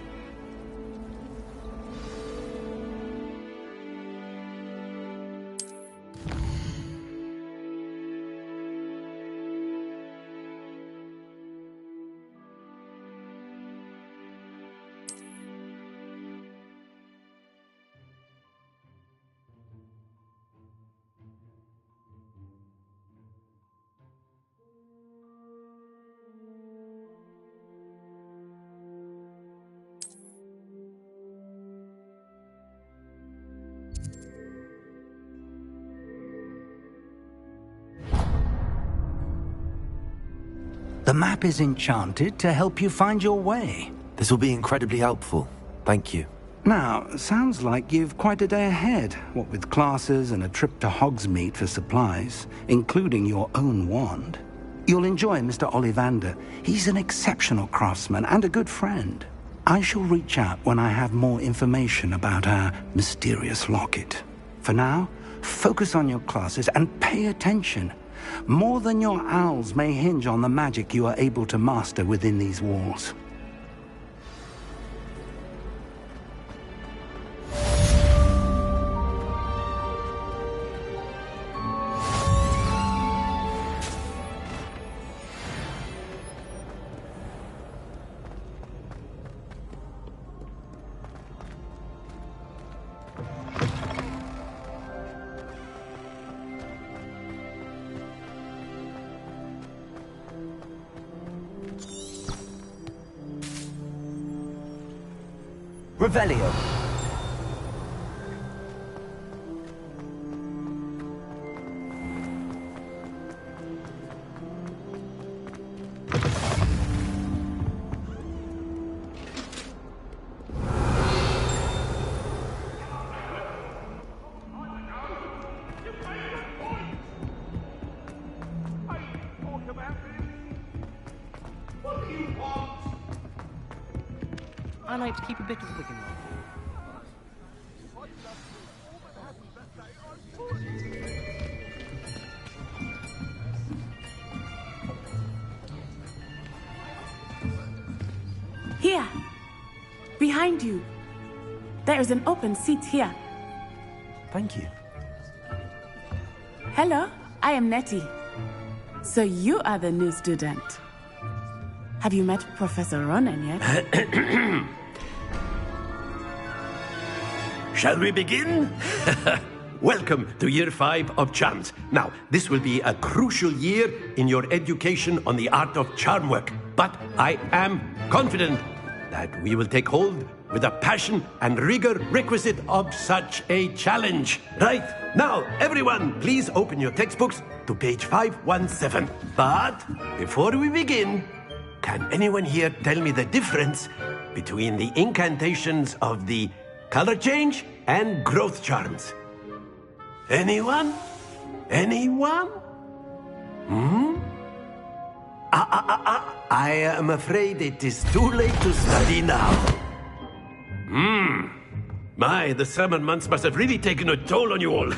The map is enchanted to help you find your way. This will be incredibly helpful. Thank you. Now, sounds like you've quite a day ahead, what with classes and a trip to Hogsmeade for supplies, including your own wand. You'll enjoy Mr. Ollivander. He's an exceptional craftsman and a good friend. I shall reach out when I have more information about our mysterious locket. For now, focus on your classes and pay attention. More than your owls may hinge on the magic you are able to master within these walls. Revelio. I like to keep a bit of wigging on. Here, behind you. There is an open seat here. Thank you. Hello, I am Nettie. So you are the new student. Have you met Professor Ronan yet? Shall we begin? Welcome to Year 5 of Charms. Now, this will be a crucial year in your education on the art of charm work. But I am confident that we will take hold with the passion and rigor requisite of such a challenge. Right, now, everyone, please open your textbooks to page 517. But before we begin, can anyone here tell me the difference between the incantations of the color change and growth charms? Anyone? Anyone? I am afraid it is too late to study now. My, the summer months must have really taken a toll on you all.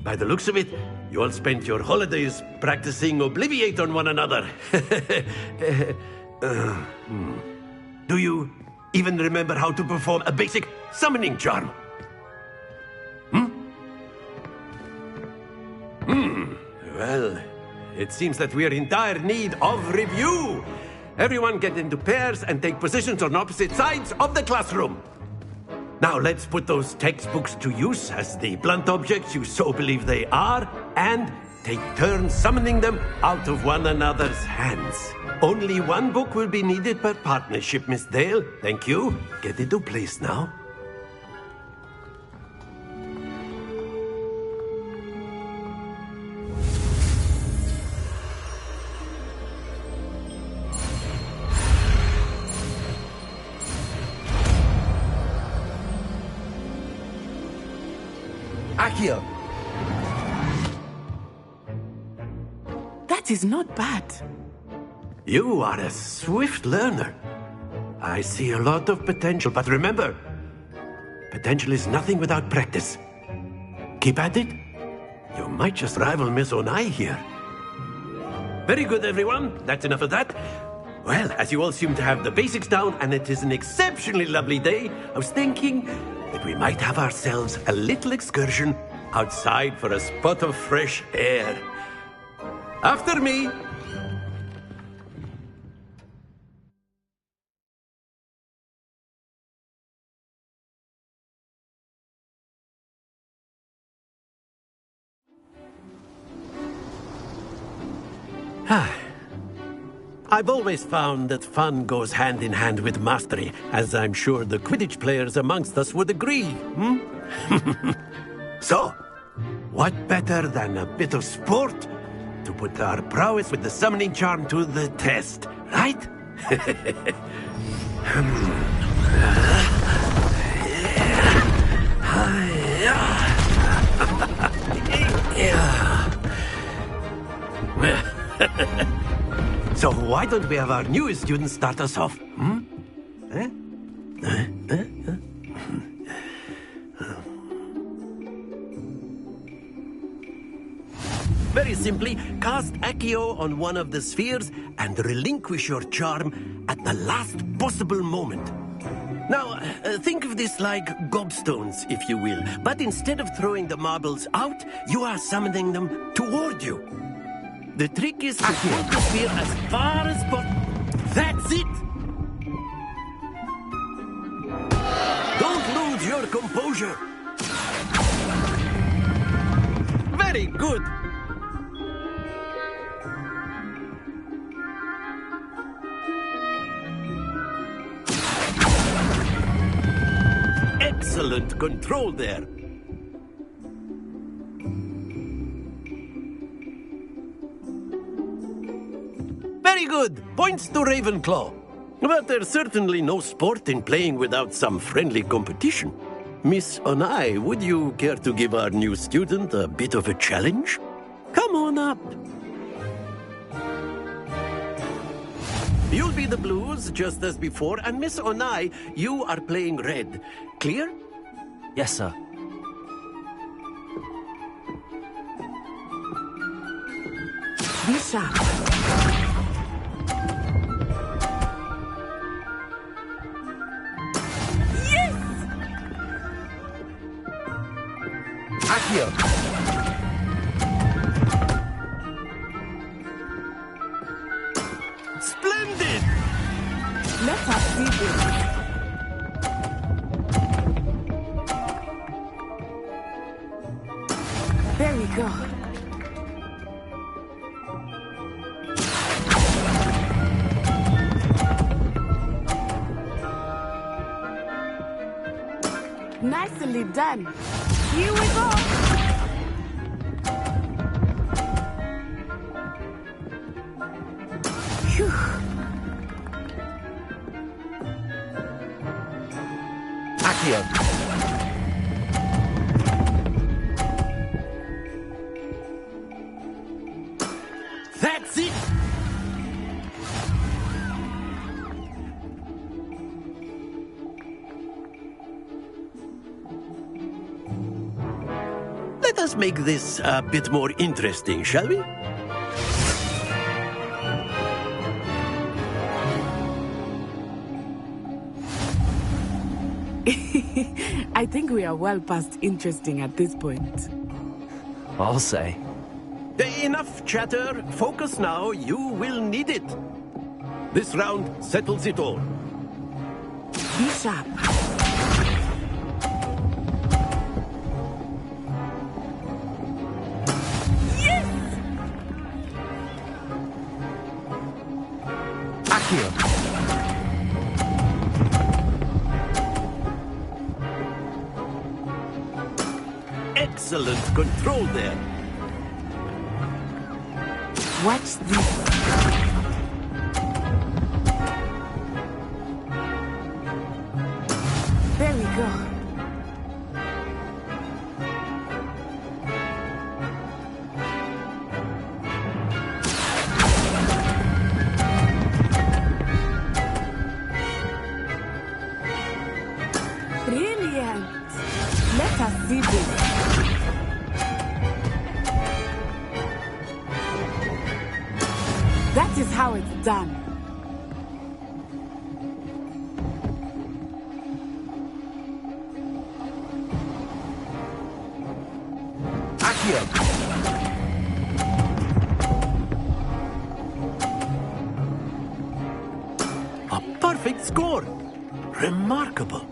By the looks of it, you all spent your holidays practicing Obliviate on one another. Do you even remember how to perform a basic summoning charm? Well, it seems that we are in dire need of review. Everyone get into pairs and take positions on opposite sides of the classroom. Now let's put those textbooks to use as the blunt objects you so believe they are, and take turns summoning them out of one another's hands. Only one book will be needed per partnership, Miss Dale. Thank you. Get into place now. Accio. That is not bad. You are a swift learner. I see a lot of potential, but remember, potential is nothing without practice. Keep at it. You might just rival Miss Onai here. Very good, everyone. That's enough of that. Well, as you all seem to have the basics down, and it is an exceptionally lovely day, I was thinking that we might have ourselves a little excursion outside for a spot of fresh air. After me. I've always found that fun goes hand in hand with mastery, as I'm sure the Quidditch players amongst us would agree. So, what better than a bit of sport to put our prowess with the summoning charm to the test, right? So why don't we have our newest student start us off? Eh? Very simply, cast Accio on one of the spheres and relinquish your charm at the last possible moment. Now, think of this like gobstones, if you will. But instead of throwing the marbles out, you are summoning them toward you. The trick is to pull the sphere as far as possible. That's it! Don't lose your composure. Very good. Excellent control there. Very good. Points to Ravenclaw. But there's certainly no sport in playing without some friendly competition. Miss Onai, would you care to give our new student a bit of a challenge? Come on up. You'll be the blues, just as before, and Miss Onai, you are playing red. Clear? Yes, sir. Be sharp. Yes! Accio. Splendid! Let us see this. There we go. Nicely done. Here we go. Phew. Accio. That's it! Let us make this a bit more interesting, shall we? I think we are well past interesting at this point. I'll say. Enough chatter. Focus now. You will need it. This round settles it all. Be sharp. Yes! Accio. Excellent control there. Watch this. There we go. Brilliant. Let us see this. That is how it's done. Accio. A perfect score. Remarkable.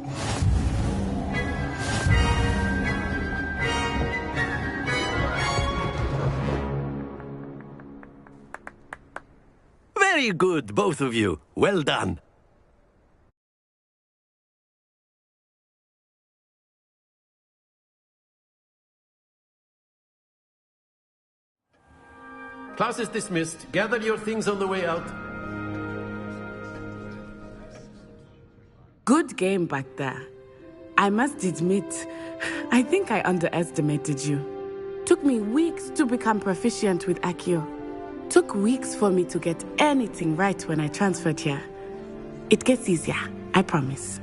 Very good, both of you. Well done. Class is dismissed. Gather your things on the way out. Good game back there. I must admit, I think I underestimated you. Took me weeks to become proficient with Accio. Took weeks for me to get anything right when I transferred here. It gets easier, I promise.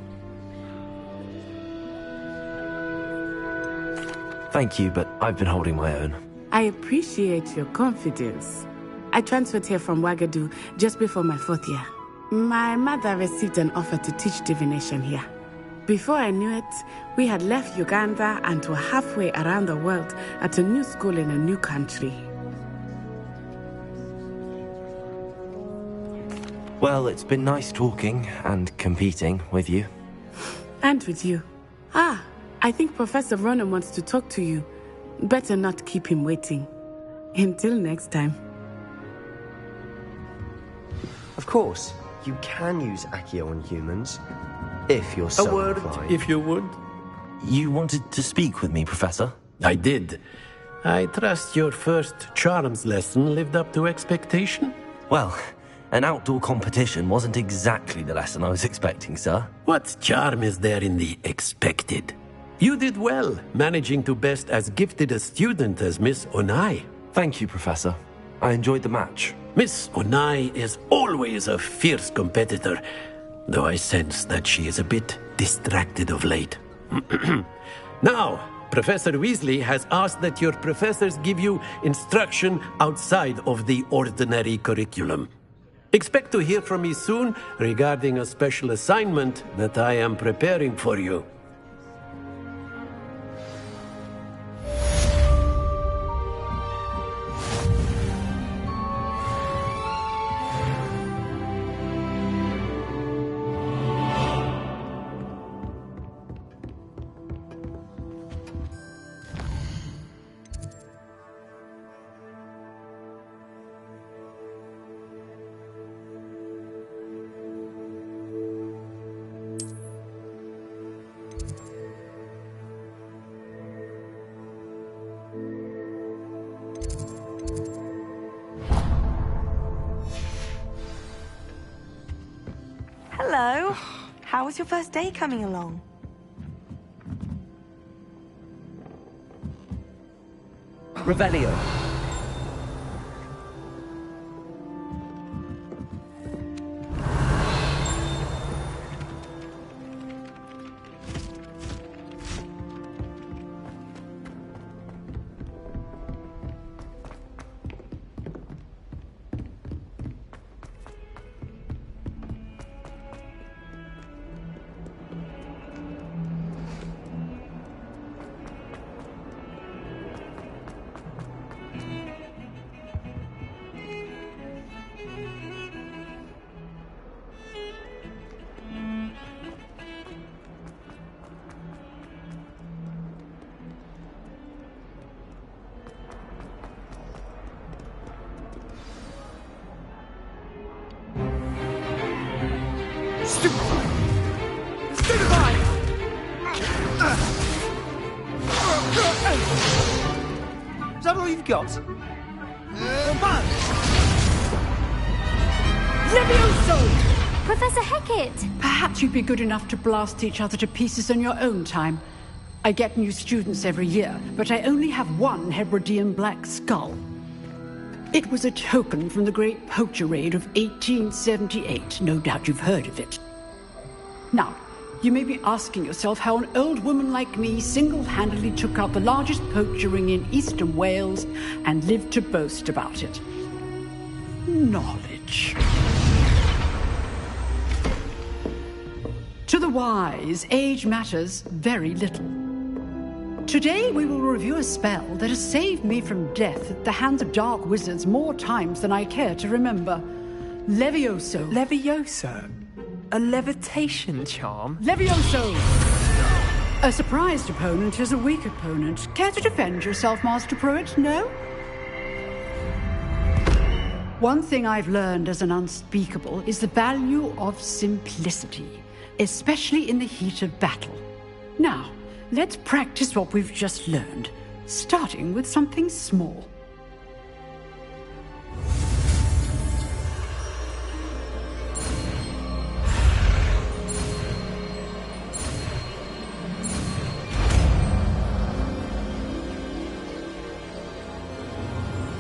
Thank you, but I've been holding my own. I appreciate your confidence. I transferred here from Wagadu just before my 4th year. My mother received an offer to teach divination here. Before I knew it, we had left Uganda and were halfway around the world at a new school in a new country. Well, it's been nice talking and competing with you. And with you. I think Professor Ronan wants to talk to you. Better not keep him waiting. Until next time. Of course, you can use Accio on humans, if you're so A word, inclined. if you would. You wanted to speak with me, Professor? I did. I trust your first charms lesson lived up to expectation? Well, an outdoor competition wasn't exactly the lesson I was expecting, sir. What charm is there in the expected? You did well, managing to best as gifted a student as Miss Onai. Thank you, Professor. I enjoyed the match. Miss Onai is always a fierce competitor, though I sense that she is a bit distracted of late. Now, Professor Weasley has asked that your professors give you instruction outside of the ordinary curriculum. Expect to hear from me soon regarding a special assignment that I am preparing for you. Hello. How was your first day coming along? Revelio. Is that all you've got? Levioso! Professor Hecat! Perhaps you'd be good enough to blast each other to pieces on your own time. I get new students every year, but I only have one Hebridean black skull. It was a token from the Great Poacher Raid of 1878. No doubt you've heard of it. Now, you may be asking yourself how an old woman like me single-handedly took out the largest poacher ring in eastern Wales and lived to boast about it. Knowledge. To the wise, age matters very little. Today we will review a spell that has saved me from death at the hands of dark wizards more times than I care to remember. Levioso. Levioso? A levitation charm? Levioso! A surprised opponent is a weak opponent. Care to defend yourself, Master Pruitt? No? One thing I've learned as an unspeakable is the value of simplicity, especially in the heat of battle. Now, let's practice what we've just learned, starting with something small.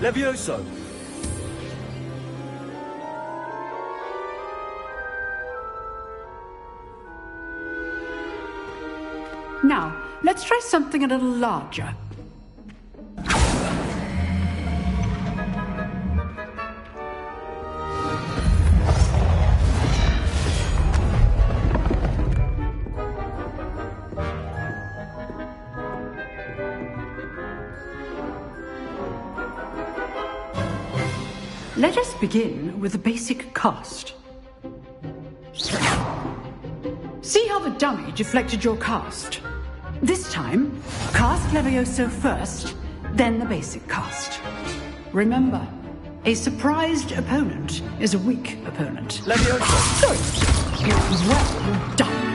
Levioso! Now, let's try something a little larger. Let us begin with the basic cast. See how the dummy deflected your cast? This time, cast Levioso first, then the basic cast. Remember, a surprised opponent is a weak opponent. Levioso! Good. Well done.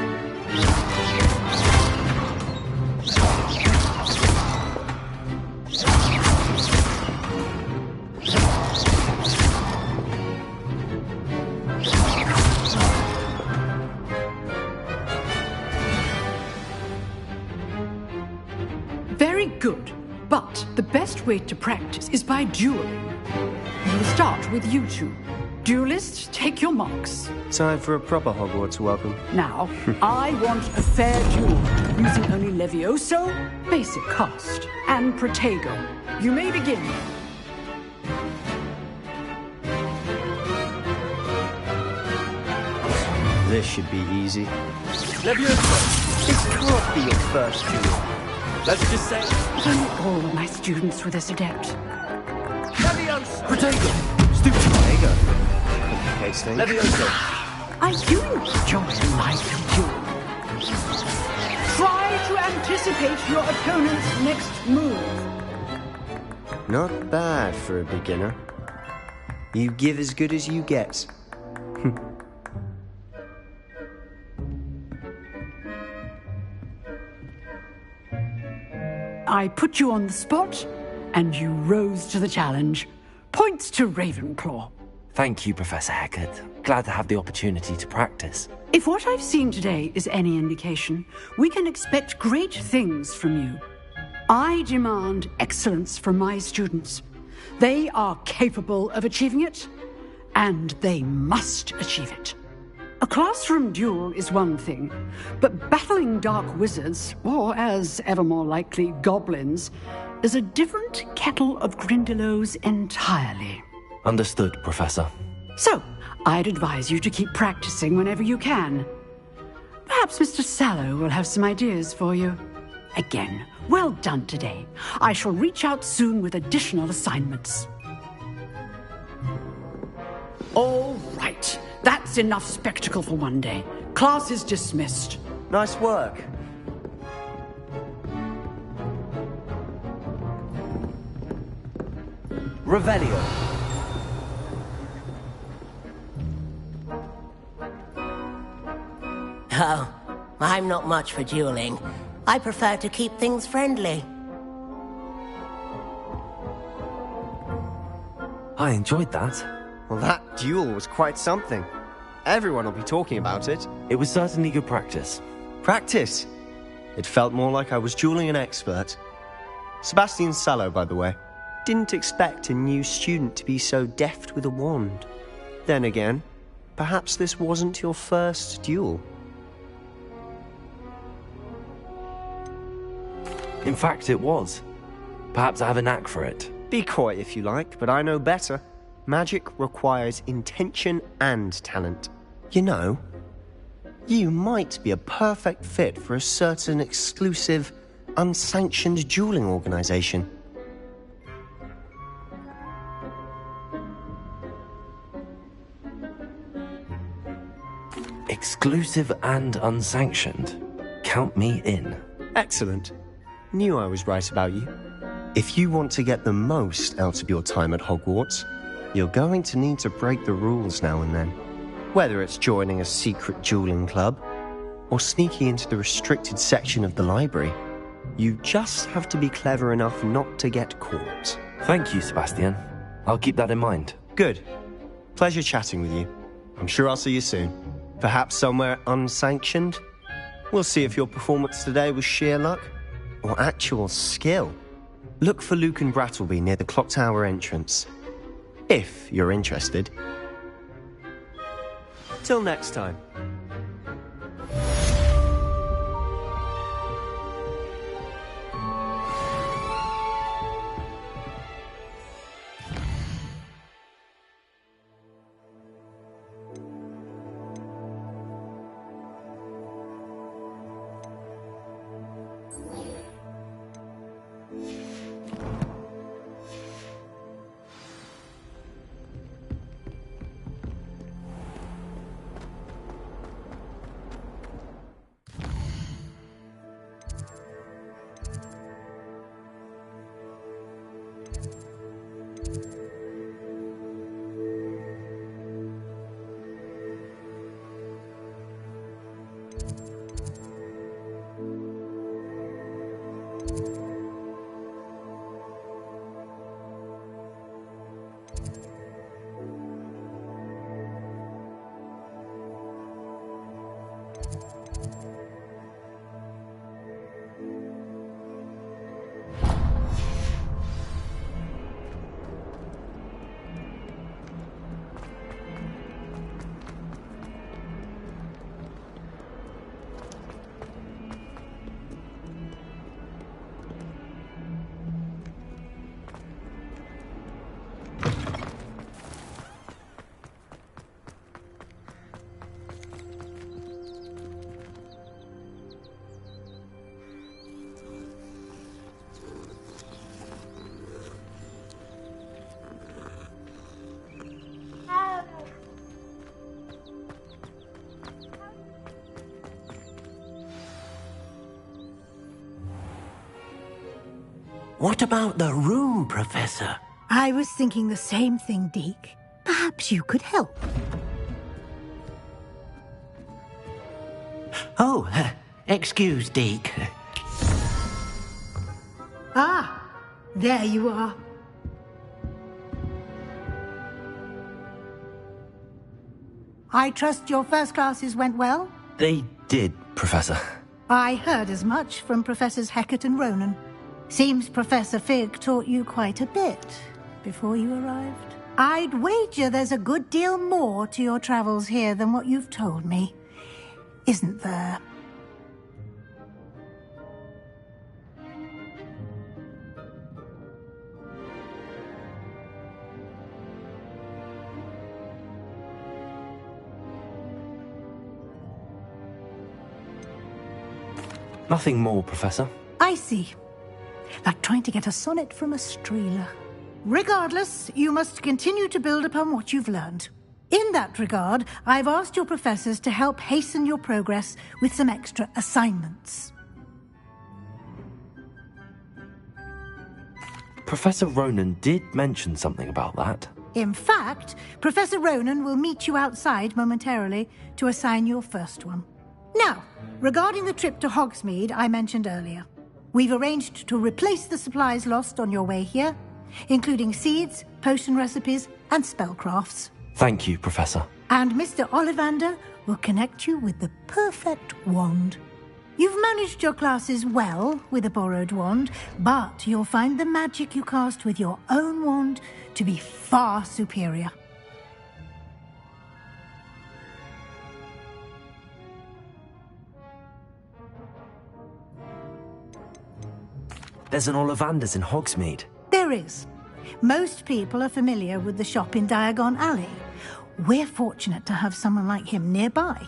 Very good, but the best way to practice is by dueling. We'll start with you two. Duelists, take your marks. Time for a proper Hogwarts welcome. Now, I want a fair duel, using only Levioso, basic cast, and Protego. You may begin. This should be easy. Levioso! This can't be your first duel. Let's just say... All of my students were this adept. Levioso! Protego! Stupid Protego. Complicates things. Levioso! Are you enjoying my duel? Try to anticipate your opponent's next move. Not bad for a beginner. You give as good as you get. I put you on the spot, and you rose to the challenge. Points to Ravenclaw. Thank you, Professor Hecat. Glad to have the opportunity to practice. If what I've seen today is any indication, we can expect great things from you. I demand excellence from my students. They are capable of achieving it, and they must achieve it. A classroom duel is one thing, but battling dark wizards, or as ever more likely, goblins, is a different kettle of Grindylows entirely. Understood, Professor. So, I'd advise you to keep practicing whenever you can. Perhaps Mr. Sallow will have some ideas for you. Again, well done today. I shall reach out soon with additional assignments. All right. That's enough spectacle for one day. Class is dismissed. Nice work. Revelio. Oh, I'm not much for dueling. I prefer to keep things friendly. I enjoyed that. Well, that duel was quite something. Everyone will be talking about it. It was certainly good practice. Practice? It felt more like I was dueling an expert. Sebastian Sallow, by the way. Didn't expect a new student to be so deft with a wand. Then again, perhaps this wasn't your first duel. In fact, it was. Perhaps I have a knack for it. Be coy if you like, but I know better. Magic requires intention and talent. You know, you might be a perfect fit for a certain exclusive, unsanctioned dueling organization. Exclusive and unsanctioned. Count me in. Excellent. Knew I was right about you. If you want to get the most out of your time at Hogwarts, you're going to need to break the rules now and then. Whether it's joining a secret dueling club, or sneaking into the restricted section of the library, you just have to be clever enough not to get caught. Thank you, Sebastian. I'll keep that in mind. Good. Pleasure chatting with you. I'm sure I'll see you soon. Perhaps somewhere unsanctioned? We'll see if your performance today was sheer luck, or actual skill. Look for Luke and Brattleby near the clock tower entrance. If you're interested. Till next time. What about the room, Professor? I was thinking the same thing, Deke. Perhaps you could help. Oh, excuse, Deke. Ah, there you are. I trust your first classes went well? They did, Professor. I heard as much from Professors Hecat and Ronan. Seems Professor Fig taught you quite a bit before you arrived. I'd wager there's a good deal more to your travels here than what you've told me. Isn't there? Nothing more, Professor. I see. Like trying to get a sonnet from a streeler. Regardless, you must continue to build upon what you've learned. In that regard, I've asked your professors to help hasten your progress with some extra assignments. Professor Ronan did mention something about that. In fact, Professor Ronan will meet you outside momentarily to assign your first one. Now, regarding the trip to Hogsmeade I mentioned earlier, we've arranged to replace the supplies lost on your way here, including seeds, potion recipes, and spellcrafts. Thank you, Professor. And Mr. Ollivander will connect you with the perfect wand. You've managed your classes well with a borrowed wand, but you'll find the magic you cast with your own wand to be far superior. There's an Ollivander's in Hogsmeade. There is. Most people are familiar with the shop in Diagon Alley. We're fortunate to have someone like him nearby.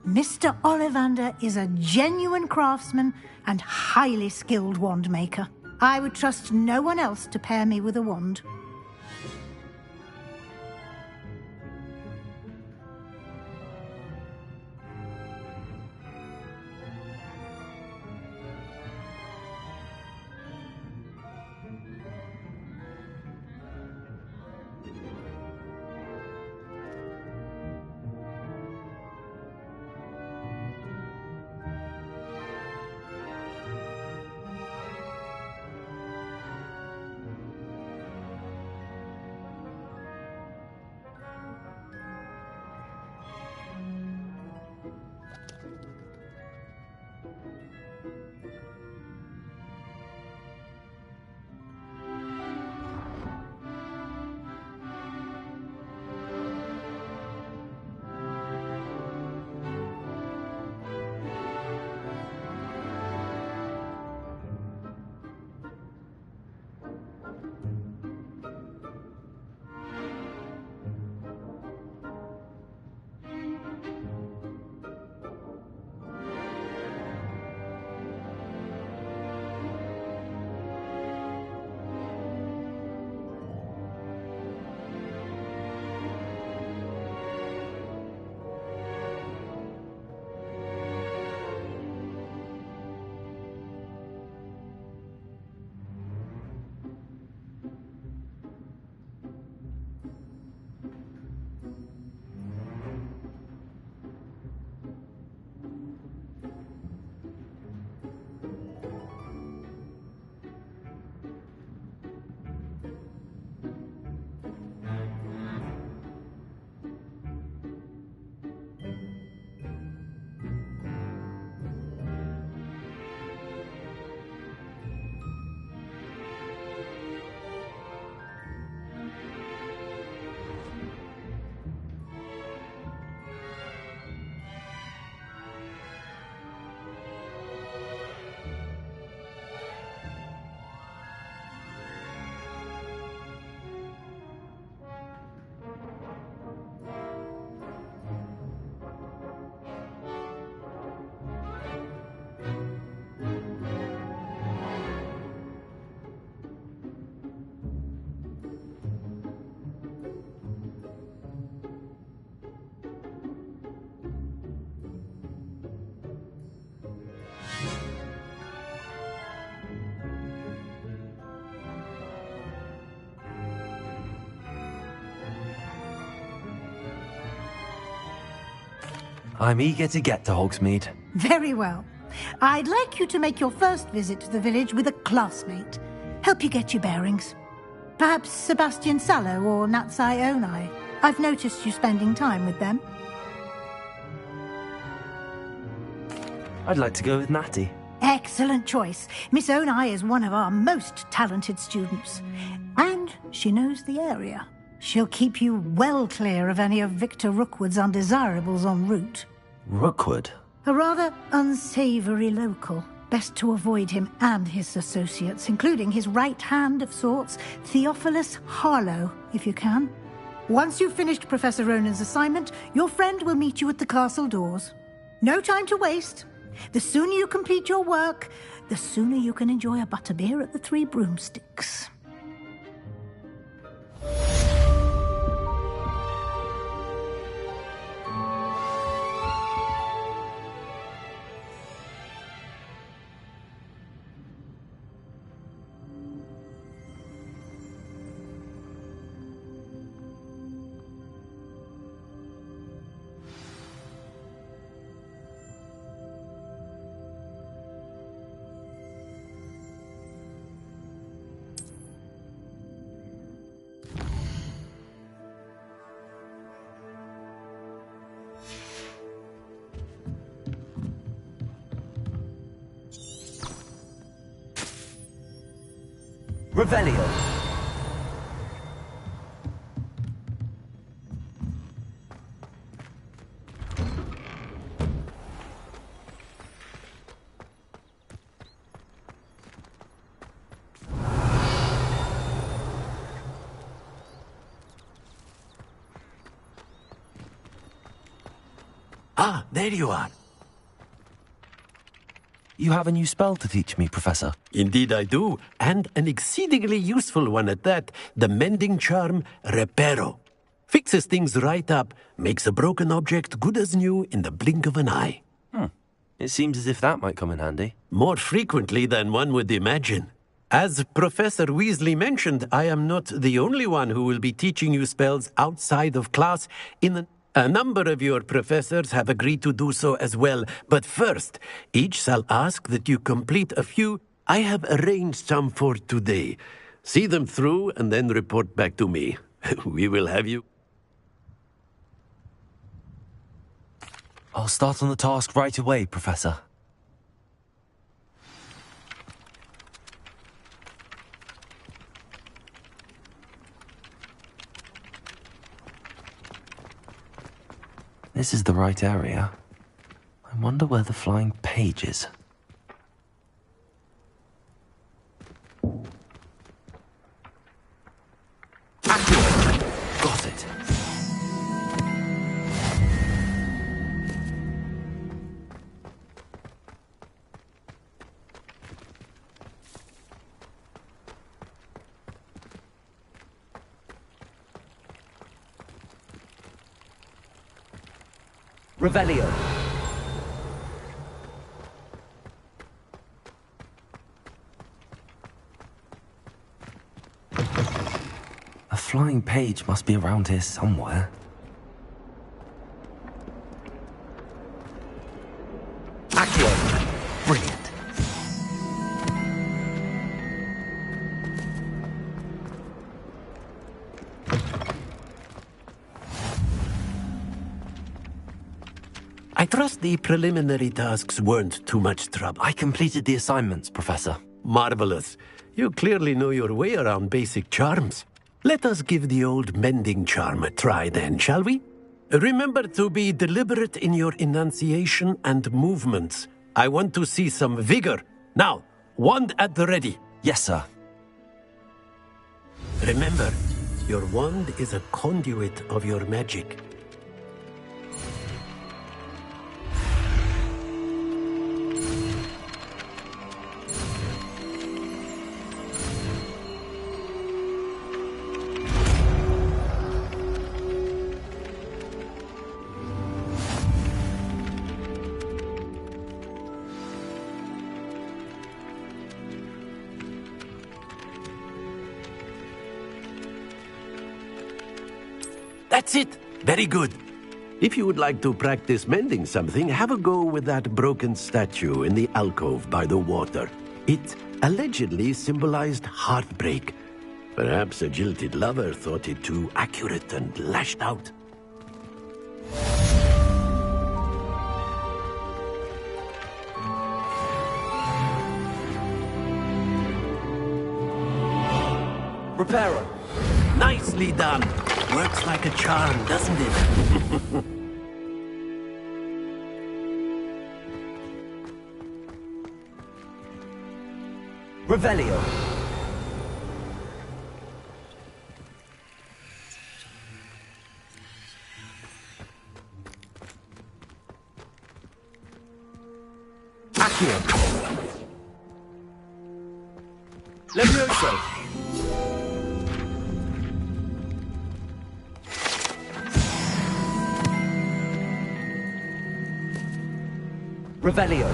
Mr. Ollivander is a genuine craftsman and highly skilled wand maker. I would trust no one else to pair me with a wand. I'm eager to get to Hogsmeade. Very well. I'd like you to make your first visit to the village with a classmate. Help you get your bearings. Perhaps Sebastian Sallow or Natsai Onai. I've noticed you spending time with them. I'd like to go with Natty. Excellent choice. Miss Onai is one of our most talented students. And she knows the area. She'll keep you well clear of any of Victor Rookwood's undesirables en route. Rookwood? A rather unsavory local. Best to avoid him and his associates, including his right hand of sorts, Theophilus Harlow, if you can. Once you've finished Professor Ronan's assignment, your friend will meet you at the castle doors. No time to waste. The sooner you complete your work, the sooner you can enjoy a butterbeer at the Three Broomsticks. Revelio. Ah, there you are. You have a new spell to teach me, Professor. Indeed I do, and an exceedingly useful one at that. The mending charm, Reparo. Fixes things right up, makes a broken object good as new in the blink of an eye. It seems as if that might come in handy. More frequently than one would imagine. As Professor Weasley mentioned, I am not the only one who will be teaching you spells outside of class. A number of your professors have agreed to do so as well, but first, each shall ask that you complete a few. I have arranged some for today. See them through and then report back to me. We will have you. I'll start on the task right away, Professor. This is the right area. I wonder where the flying page is. Got it. Revelio. A flying page must be around here somewhere. Accio. Brilliant. I trust the preliminary tasks weren't too much trouble. I completed the assignments, Professor. Marvelous. You clearly know your way around basic charms. Let us give the old mending charm a try then, shall we? Remember to be deliberate in your enunciation and movements. I want to see some vigor. Now, wand at the ready. Yes, sir. Remember, your wand is a conduit of your magic. That's it. Very good. If you would like to practice mending something, have a go with that broken statue in the alcove by the water. It allegedly symbolized heartbreak. Perhaps a jilted lover thought it too accurate and lashed out. Repairer. Nicely done. Works like a charm, doesn't it? Revelio. Accio. Levioso. Revelio.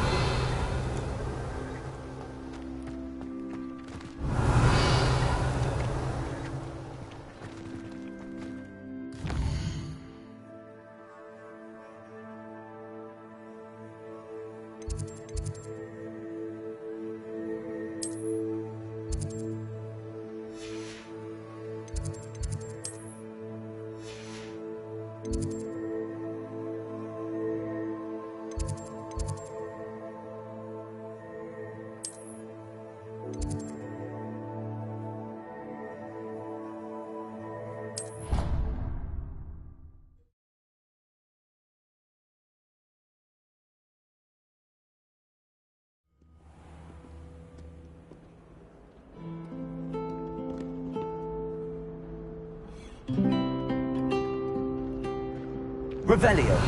Revelio.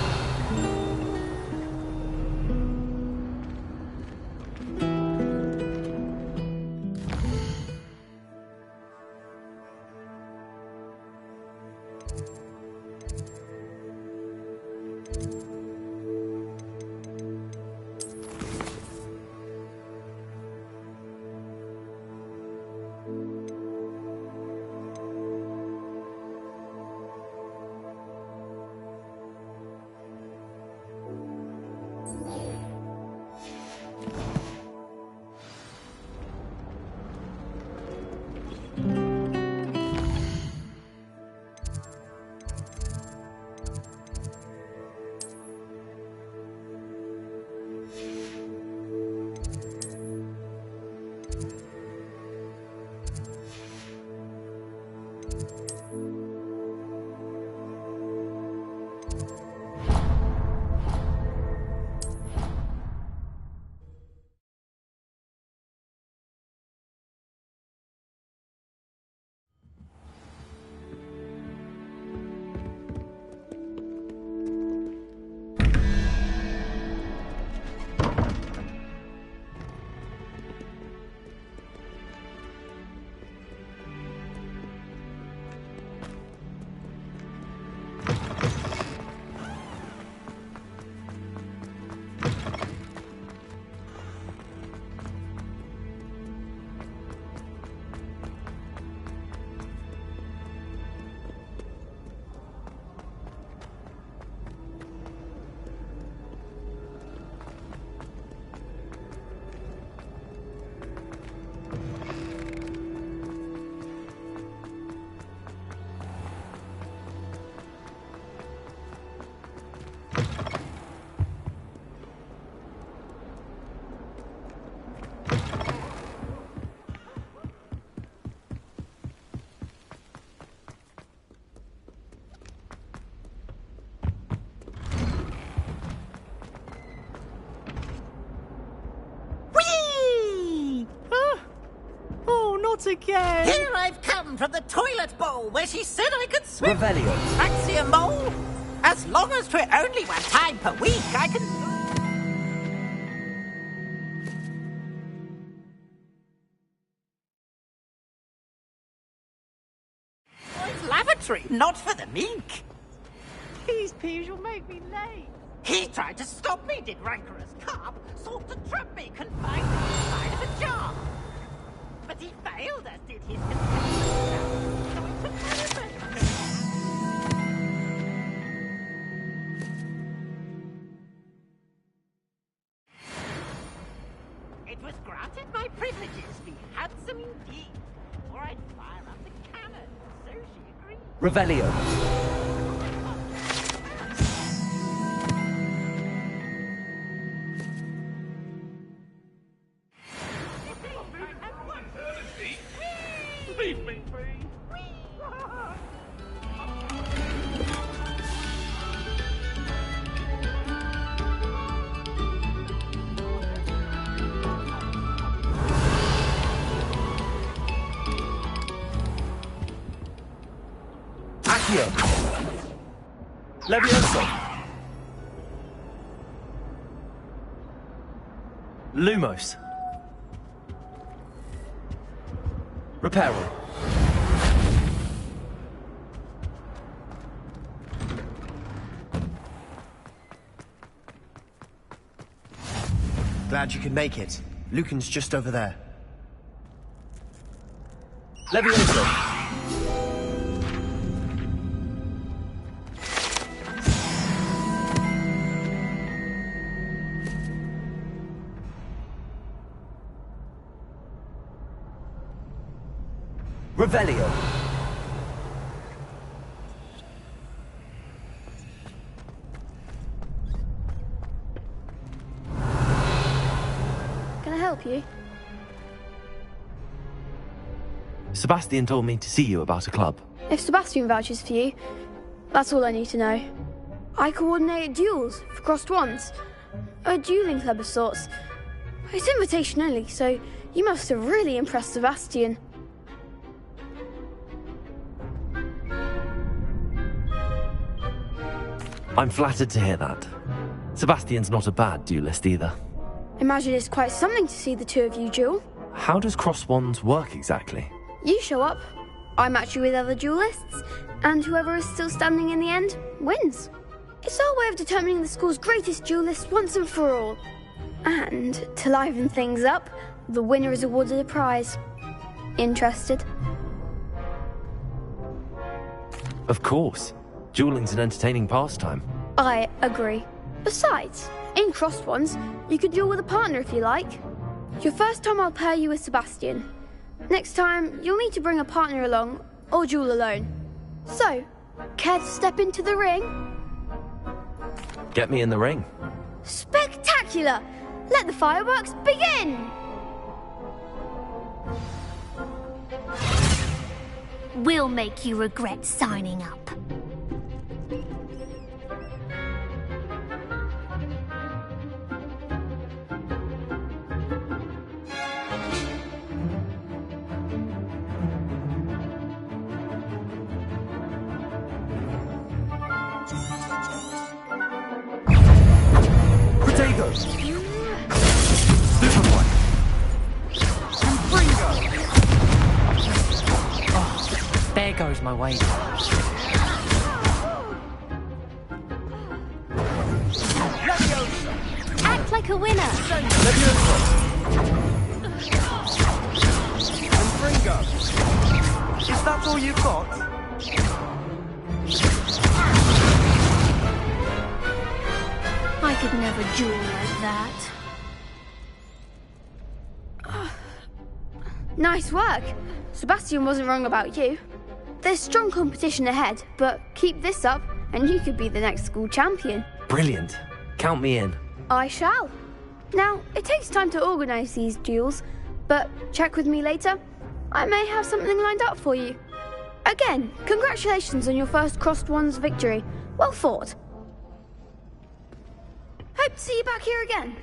Again. Here I've come from the toilet bowl where she said I could swim. Revelio. Fancy a mole? As long as 'twere only 1 time per week, I can... It's lavatory, not for the meek. Please, Peeves, you'll make me late. He tried to stop me, did rancorous carp. Sought to trap me, confined me inside of a jar. But he failed, as did his companion. So it took my revenge. It was granted my privileges be handsome indeed, or I'd fire up the cannon, so she agreed. Revelio. Leave me free. Accio. Levioso. Lumos. Reparo. Glad you could make it. Lucan's just over there. Levioso. Revelio. Can I help you? Sebastian told me to see you about a club. If Sebastian vouches for you, that's all I need to know. I coordinate duels for crossed wands. A dueling club of sorts. It's invitation only, so you must have really impressed Sebastian. I'm flattered to hear that. Sebastian's not a bad duelist either. Imagine it's quite something to see the two of you duel. How does cross wands work exactly? You show up, I match you with other duelists, and whoever is still standing in the end wins. It's our way of determining the school's greatest duelist once and for all. And to liven things up, the winner is awarded a prize. Interested? Of course. Dueling's an entertaining pastime. I agree. Besides, in crossed ones, you could duel with a partner if you like. Your first time I'll pair you with Sebastian. Next time, you'll need to bring a partner along, or duel alone. So, care to step into the ring? Get me in the ring. Spectacular! Let the fireworks begin! We'll make you regret signing up. Protego! Superboy! And Bringo! Oh, there goes my weight. Act like a winner. And Bringo! Is that all you've got? I could never duel like that. Nice work. Sebastian wasn't wrong about you. There's strong competition ahead, but keep this up and you could be the next school champion. Brilliant. Count me in. I shall. Now, it takes time to organise these duels, but check with me later. I may have something lined up for you. Again, congratulations on your first crossed wands victory. Well fought. Hope to see you back here again.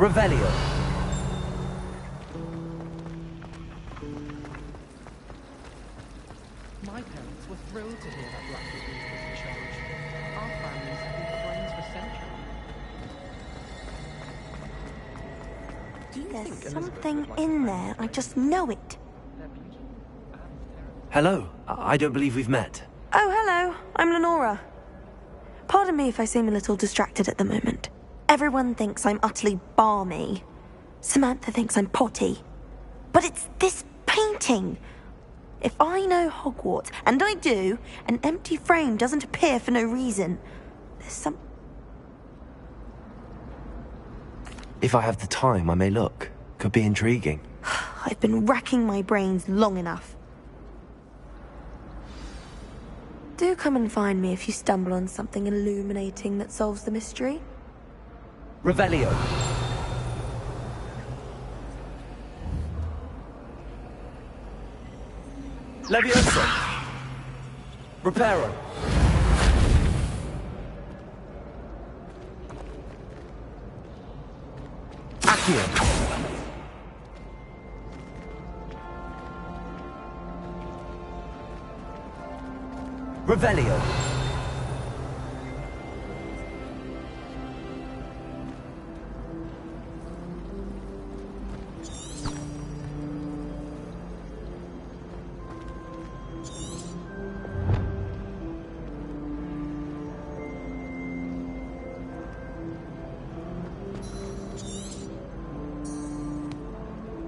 Revelio. My parents were thrilled to hear that Blackwood was in charge. Our families have been friends for centuries. Do you think There's Elizabeth something would like in to there. I just know it. Hello. I don't believe we've met. Oh, hello. I'm Lenora. Pardon me if I seem a little distracted at the moment. Everyone thinks I'm utterly balmy. Samantha thinks I'm potty. But it's this painting. If I know Hogwarts, and I do, an empty frame doesn't appear for no reason. There's some... If I have the time, I may look. Could be intriguing. I've been racking my brains long enough. Do come and find me if you stumble on something illuminating that solves the mystery. Revelio. Levioso. Reparo. Accio. Revelio.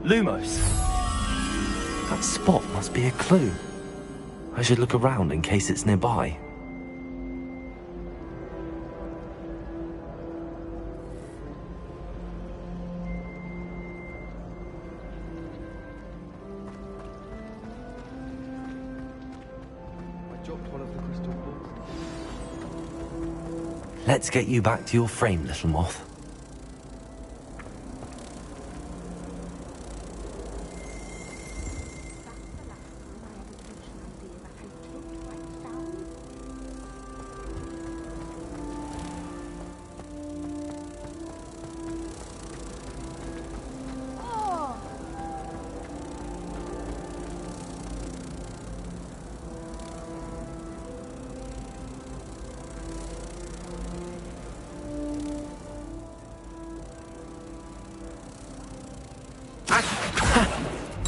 Lumos. That spot must be a clue. I should look around in case it's nearby. I dropped one of the crystal balls. Let's get you back to your frame, little moth.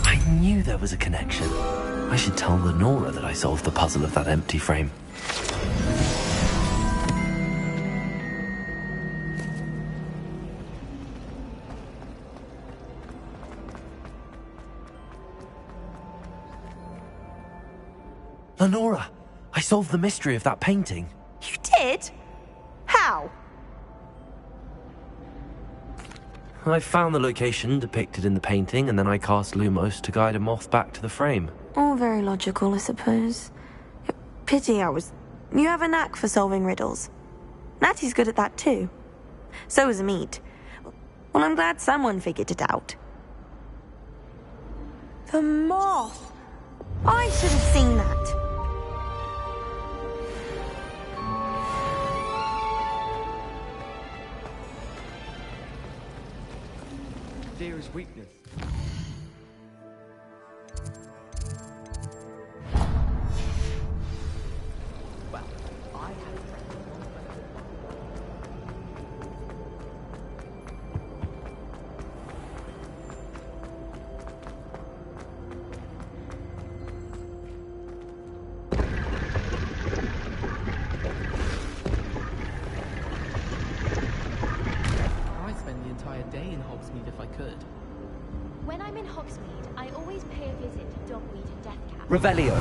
I knew there was a connection. I should tell Lenora that I solved the puzzle of that empty frame. Lenora, I solved the mystery of that painting. You did? How? I found the location depicted in the painting, and then I cast Lumos to guide a moth back to the frame. All very logical, I suppose. Pity I was... You have a knack for solving riddles. Natty's good at that too. So is Meat. Well, I'm glad someone figured it out. The moth! I should have seen that. Fear is weakness. Well, I have I'd spend the entire day in Hogsmeade if I could. When I'm in Hogsmeade, I always pay a visit to Dogweed and Deathcap. Revelio.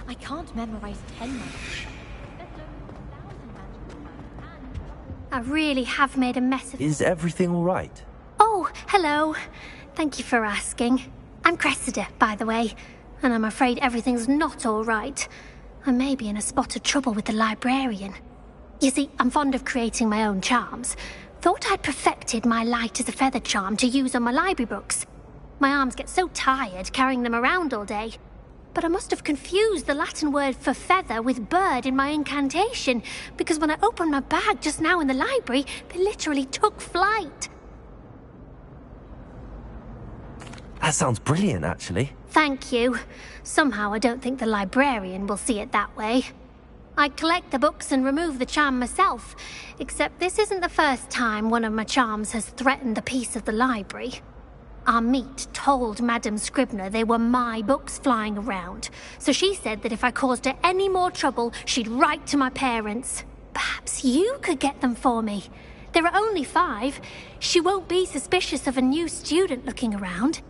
I can't memorize 10 magic. Let alone 1,000 magic. I really have made a mess of... Is everything all right? Oh, hello. Thank you for asking. I'm Cressida, by the way, and I'm afraid everything's not all right. I may be in a spot of trouble with the librarian. You see, I'm fond of creating my own charms. Thought I'd perfected my light as a feather charm to use on my library books. My arms get so tired carrying them around all day. But I must have confused the Latin word for feather with bird in my incantation, because when I opened my bag just now in the library, they literally took flight. That sounds brilliant, actually. Thank you. Somehow I don't think the librarian will see it that way. I collect the books and remove the charm myself, except this isn't the first time one of my charms has threatened the peace of the library. Our meet told Madame Scribner they were my books flying around, so she said that if I caused her any more trouble, she'd write to my parents. Perhaps you could get them for me. There are only 5. She won't be suspicious of a new student looking around.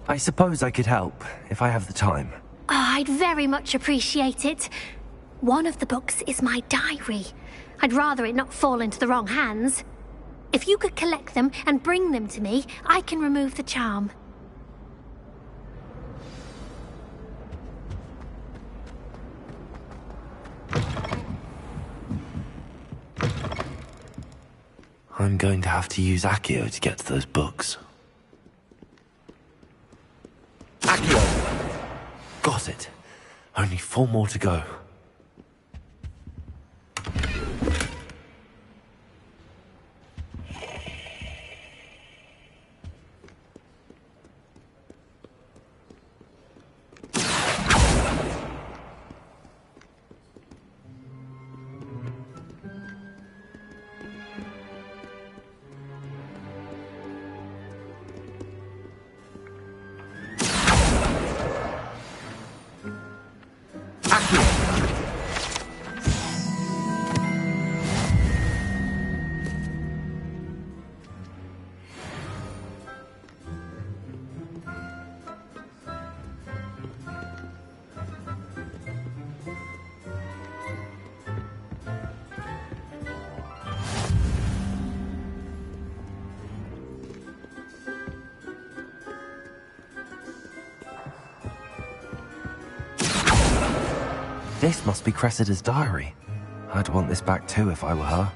I suppose I could help, if I have the time. Oh, I'd very much appreciate it. One of the books is my diary. I'd rather it not fall into the wrong hands. If you could collect them and bring them to me, I can remove the charm. I'm going to have to use Accio to get to those books. Accio! Got it. Only 4 more to go. This must be Cressida's diary. I'd want this back too if I were her.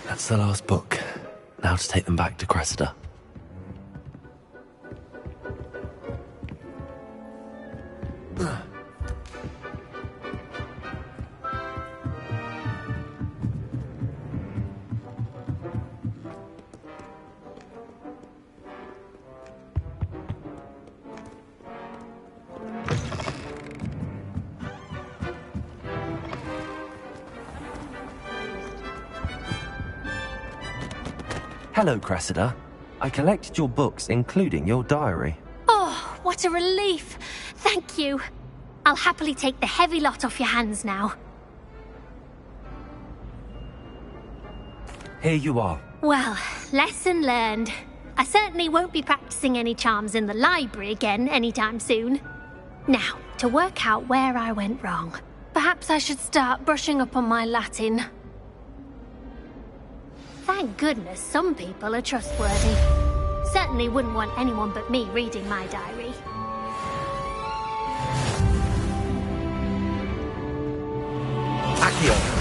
That's the last book. Now to take them back to Cressida. Hello, Cressida. I collected your books, including your diary. Oh, what a relief. Thank you. I'll happily take the heavy lot off your hands now. Here you are. Well, lesson learned. I certainly won't be practicing any charms in the library again anytime soon. Now, to work out where I went wrong. Perhaps I should start brushing up on my Latin. Thank goodness some people are trustworthy. Certainly wouldn't want anyone but me reading my diary. Accio.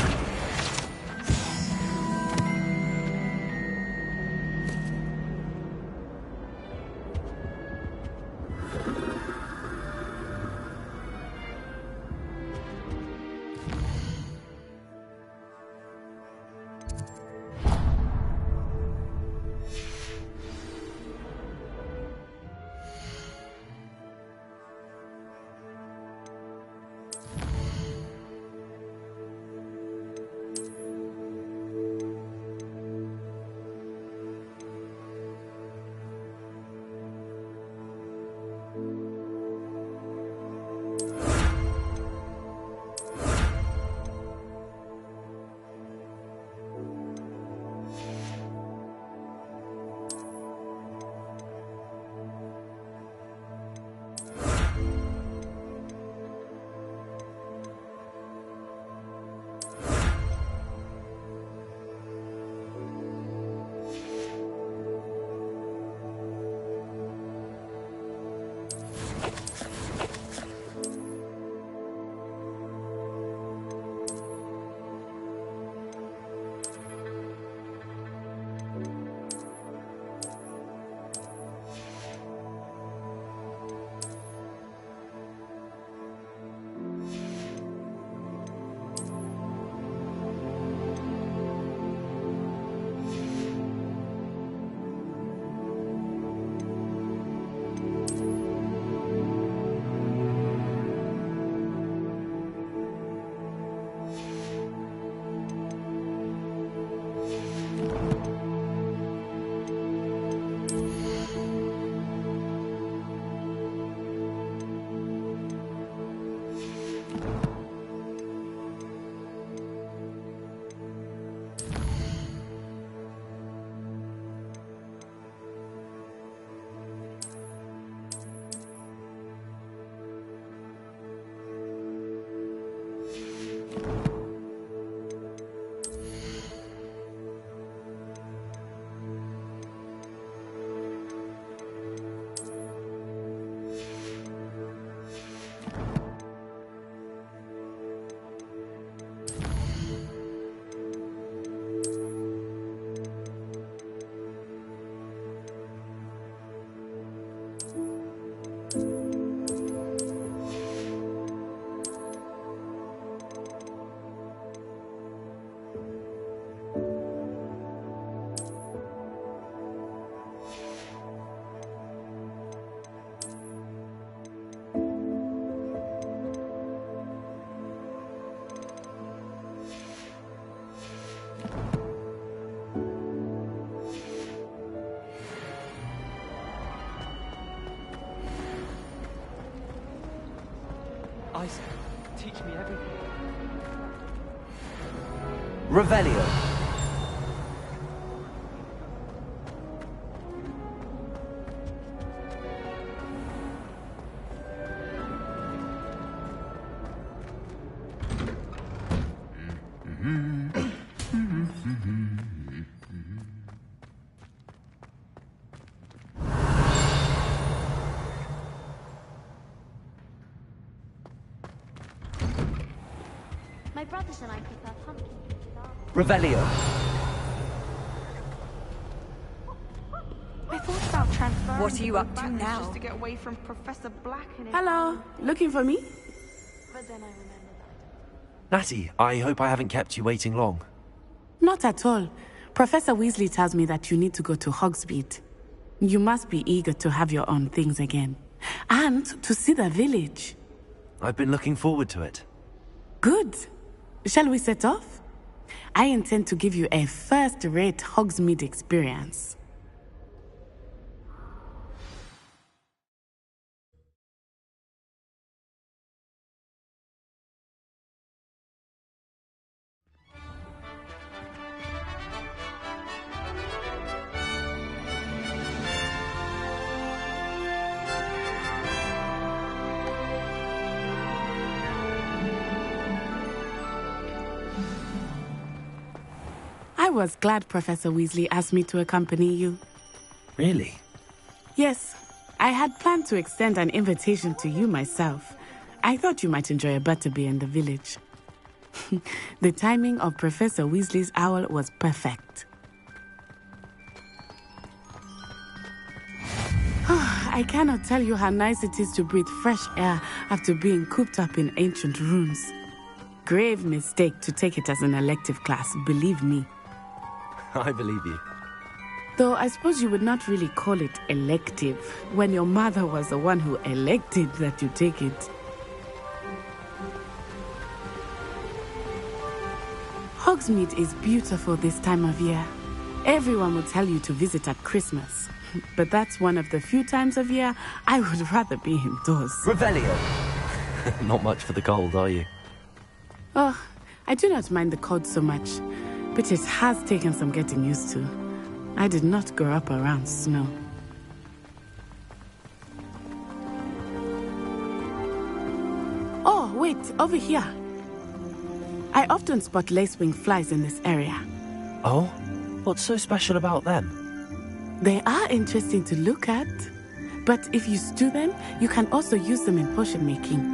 Isaac, teach me everything. Revelio. My brothers and I prefer pumpkin. Revelio. I thought about transferring. What are you up to now? Just to get away from Professor Black and his Hello, looking for me? But then I remembered Natty, I hope I haven't kept you waiting long. Not at all. Professor Weasley tells me that you need to go to Hogsmeade. You must be eager to have your own things again. And to see the village. I've been looking forward to it. Good. Shall we set off? I intend to give you a first-rate Hogsmeade experience. was glad Professor Weasley asked me to accompany you. Really? Yes, I had planned to extend an invitation to you myself. I thought you might enjoy a butterbeer in the village. The timing of Professor Weasley's owl was perfect. I cannot tell you how nice it is to breathe fresh air after being cooped up in ancient rooms. Grave mistake to take it as an elective class, believe me. I believe you. Though I suppose you would not really call it elective when your mother was the one who elected that you take it. Hogsmeade is beautiful this time of year. Everyone will tell you to visit at Christmas. But that's one of the few times of year I would rather be indoors. Revelio! Not much for the cold, are you? Oh, I do not mind the cold so much, but it has taken some getting used to. I did not grow up around snow. Oh, wait, over here. I often spot lacewing flies in this area. Oh? What's so special about them? They are interesting to look at, but if you stew them, you can also use them in potion making.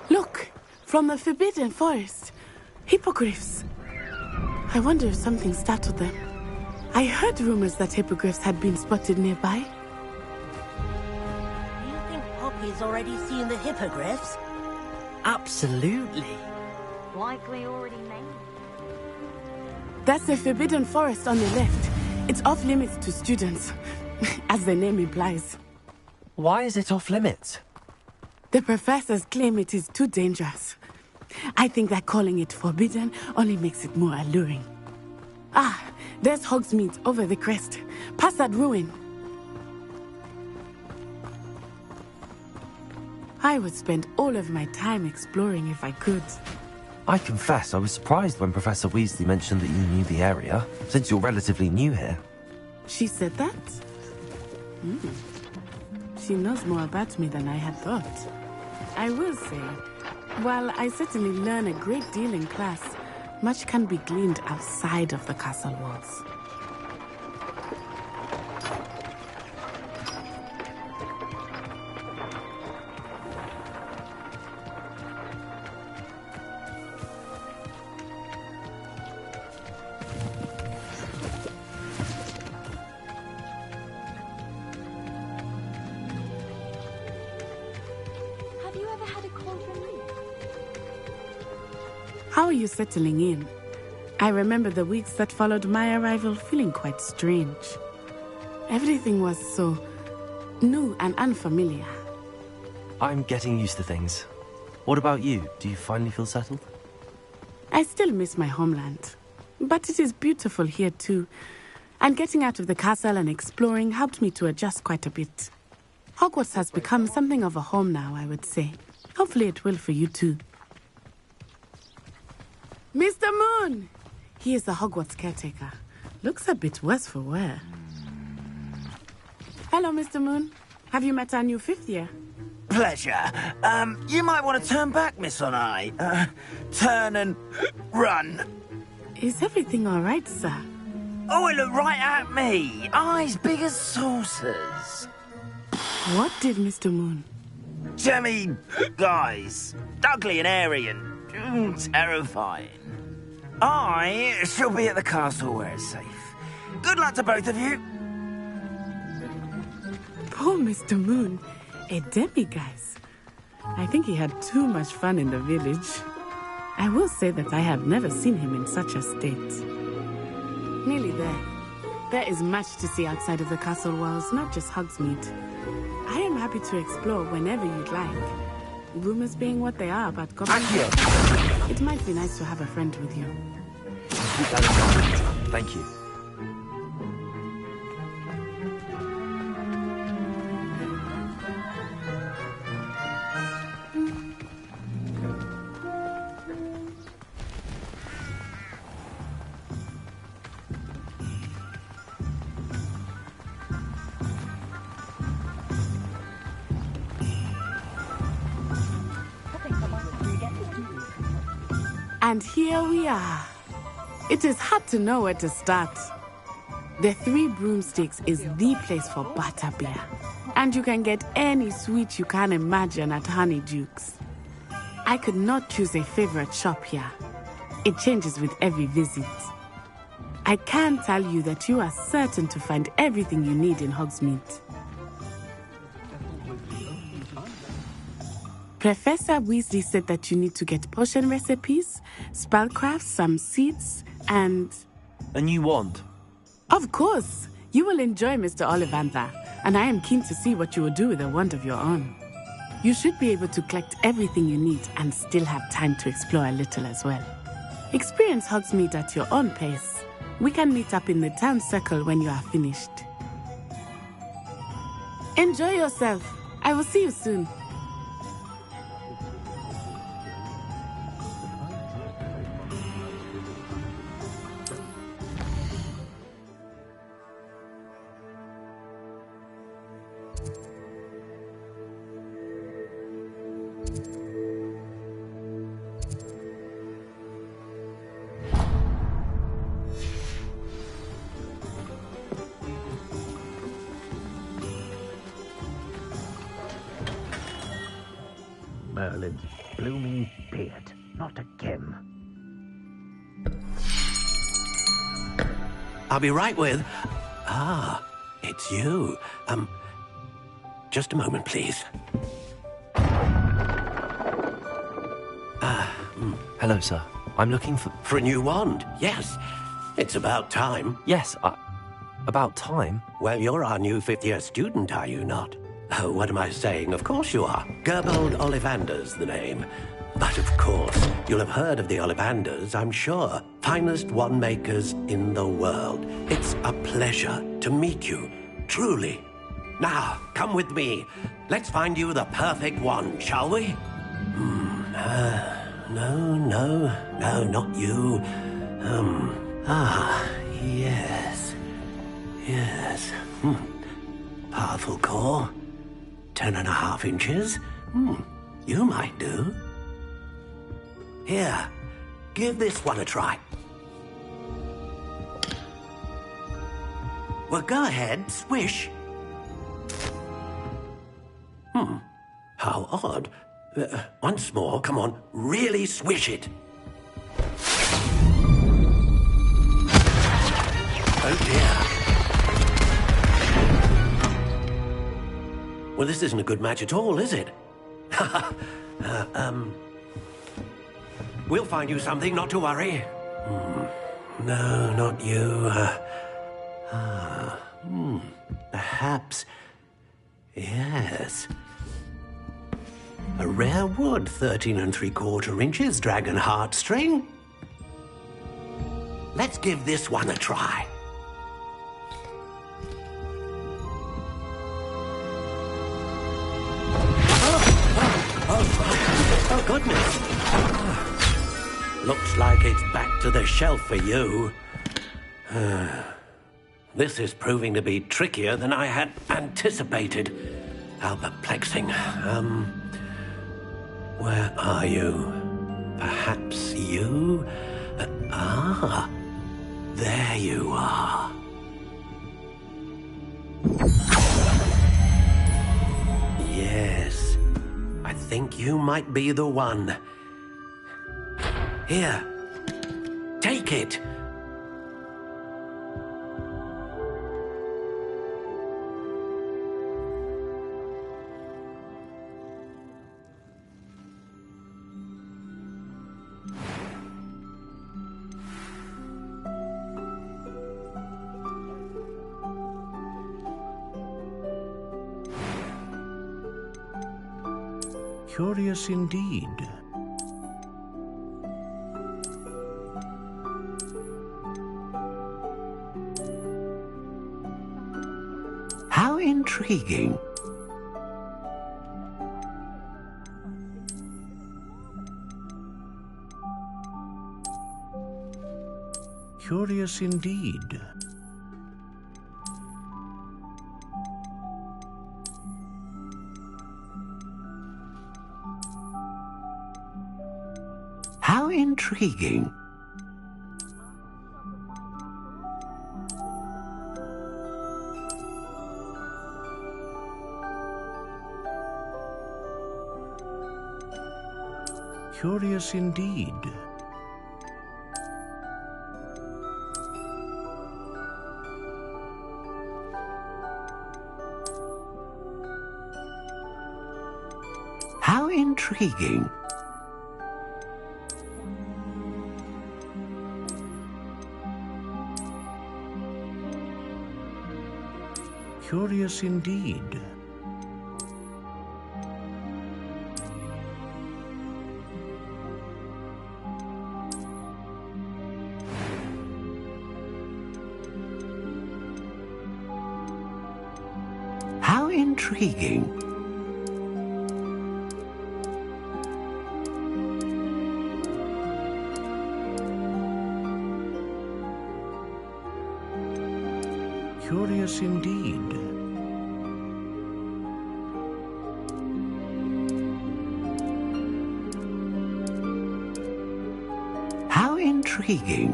Look, from the Forbidden Forest. Hippogriffs. I wonder if something startled them. I heard rumors that hippogriffs had been spotted nearby. You think Poppy's already seen the hippogriffs? Absolutely. Likely already named. That's the Forbidden Forest on the left. It's off limits to students, as the name implies. Why is it off limits? The professors claim it is too dangerous. I think that calling it forbidden only makes it more alluring. Ah, there's Hogsmeade over the crest. Past that ruin. I would spend all of my time exploring if I could. I confess I was surprised when Professor Weasley mentioned that you knew the area, since you're relatively new here. She said that? She knows more about me than I had thought. I will say, while I certainly learn a great deal in class, much can be gleaned outside of the castle walls. How are you settling in? I remember the weeks that followed my arrival feeling quite strange. Everything was so new and unfamiliar. I'm getting used to things. What about you? Do you finally feel settled? I still miss my homeland, but it is beautiful here too. And getting out of the castle and exploring helped me to adjust quite a bit. Hogwarts has become something of a home now, I would say. Hopefully it will for you too. Mr. Moon! He is the Hogwarts caretaker. Looks a bit worse for wear. Hello, Mr. Moon. Have you met our new fifth year? Pleasure. You might want to turn back, Miss On-Eye. Turn and run. Is everything all right, sir? Oh, it looked right at me. Eyes big as saucers. What did Mr. Moon? Jemmy guys. Ugly and airy and terrifying. I shall be at the castle where it's safe. Good luck to both of you. Poor Mr. Moon. A demiguise. I think he had too much fun in the village. I will say that I have never seen him in such a state. Nearly there. There is much to see outside of the castle walls, not just Hogsmeade. I am happy to explore whenever you'd like. Rumors being what they are about goblins, it might be nice to have a friend with you. Keep that in mind. Thank you. And here we are. It is hard to know where to start. The Three Broomsticks is the place for butterbeer. And you can get any sweet you can imagine at Honeyduke's. I could not choose a favorite shop here. It changes with every visit. I can tell you that you are certain to find everything you need in Hogsmeade. Professor Weasley said that you need to get potion recipes, spellcrafts, some seeds, and... A new wand? Of course! You will enjoy Mr. Ollivander, and I am keen to see what you will do with a wand of your own. You should be able to collect everything you need and still have time to explore a little as well. Experience Hogsmeade at your own pace. We can meet up in the town circle when you are finished. Enjoy yourself. I will see you soon. Merlin's blooming beard. Not again. I'll be right with... Ah, it's you. Just a moment, please. Hello, sir. I'm looking for... For a new wand, yes. It's about time. Yes, about time? Well, you're our new fifth-year student, are you not? Oh, what am I saying? Of course you are. Gerbold Ollivander's the name. But of course, you'll have heard of the Ollivanders, I'm sure. Finest wand makers in the world. It's a pleasure to meet you, truly. Now, come with me. Let's find you the perfect wand, shall we? No, not you. Yes. Powerful core. 10.5 inches. You might do. Here, give this one a try. Well, go ahead, swish. How odd. Once more, come on, really swish it. Oh dear. Well, this isn't a good match at all, is it? We'll find you something, not to worry. No, not you. Perhaps... Yes. A rare wood, 13 3/4 inches, dragon heartstring. Let's give this one a try. Oh, goodness. Looks like it's back to the shelf for you. This is proving to be trickier than I had anticipated. How perplexing. Where are you? Perhaps you? There you are. Yes. I think you might be the one. Here. Take it. Curious indeed. How intriguing. Curious indeed. How intriguing. Curious indeed. How intriguing. Curious indeed. How intriguing. Curious indeed. How intriguing.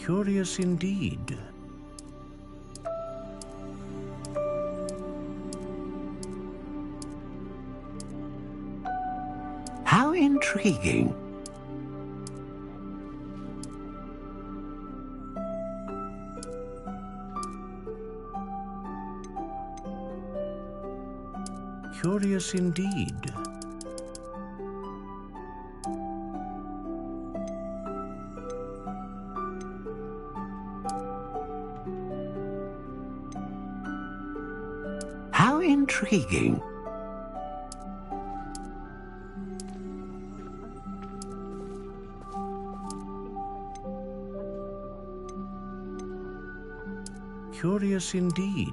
Curious indeed. How intriguing. Curious indeed. How intriguing. Curious indeed.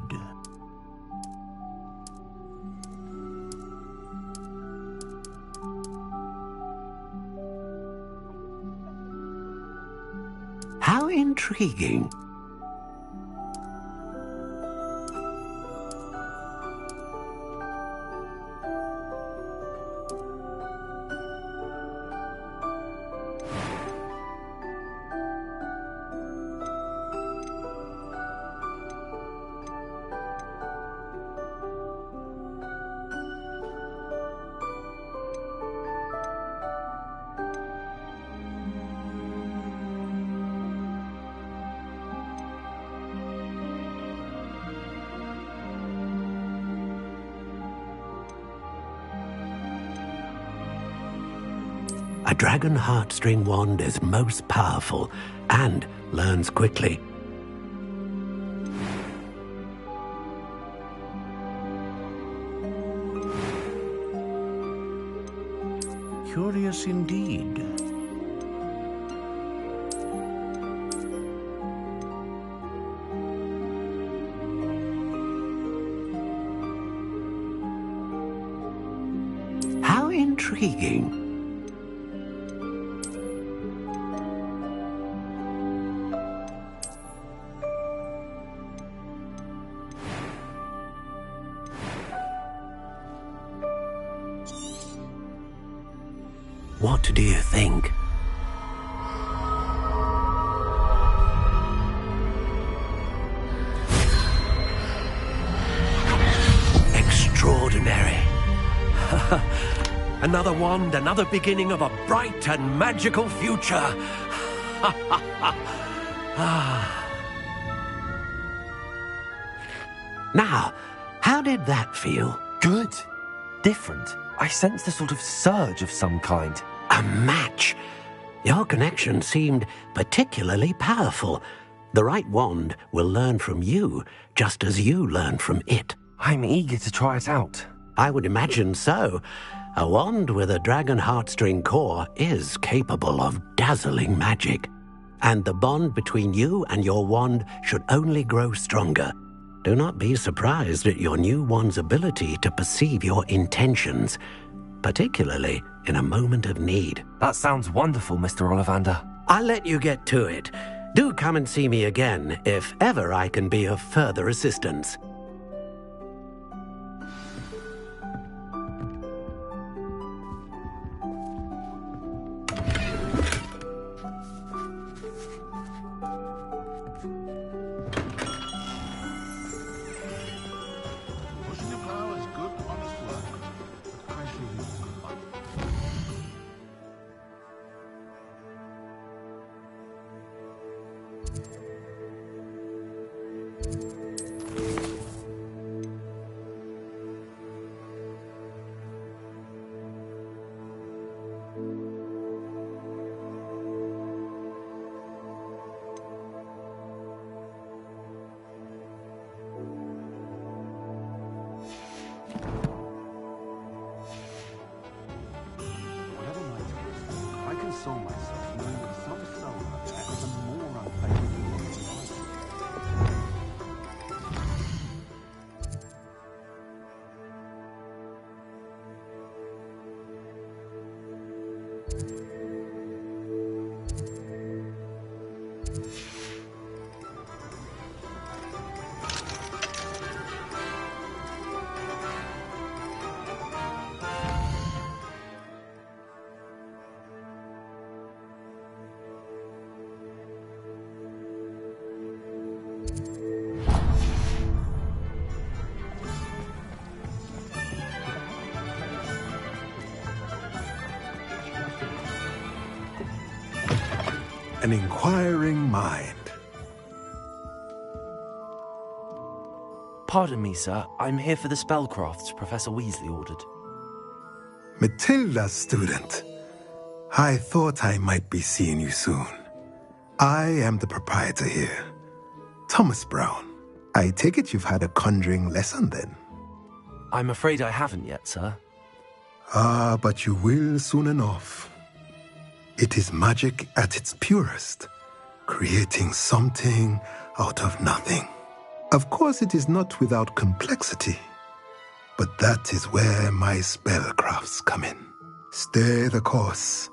How intriguing. A dragon heartstring wand is most powerful and learns quickly. Curious indeed. How intriguing. What do you think? Extraordinary. Another wand, another beginning of a bright and magical future. Now, how did that feel? Good. Different. I sensed a sort of surge of some kind. A match. Your connection seemed particularly powerful. The right wand will learn from you, just as you learn from it. I'm eager to try it out. I would imagine so. A wand with a dragon heartstring core is capable of dazzling magic. And the bond between you and your wand should only grow stronger. Do not be surprised at your new wand's ability to perceive your intentions, particularly in a moment of need. That sounds wonderful, Mr. Ollivander. I'll let you get to it. Do come and see me again if ever I can be of further assistance. An inquiring mind. Pardon me, sir. I'm here for the spellcrafts Professor Weasley ordered. Matilda's student. I thought I might be seeing you soon. I am the proprietor here, Thomas Brown. I take it you've had a conjuring lesson then? I'm afraid I haven't yet, sir. Ah, but you will soon enough. It is magic at its purest, creating something out of nothing. Of course, it is not without complexity, but that is where my spellcrafts come in. Stay the course,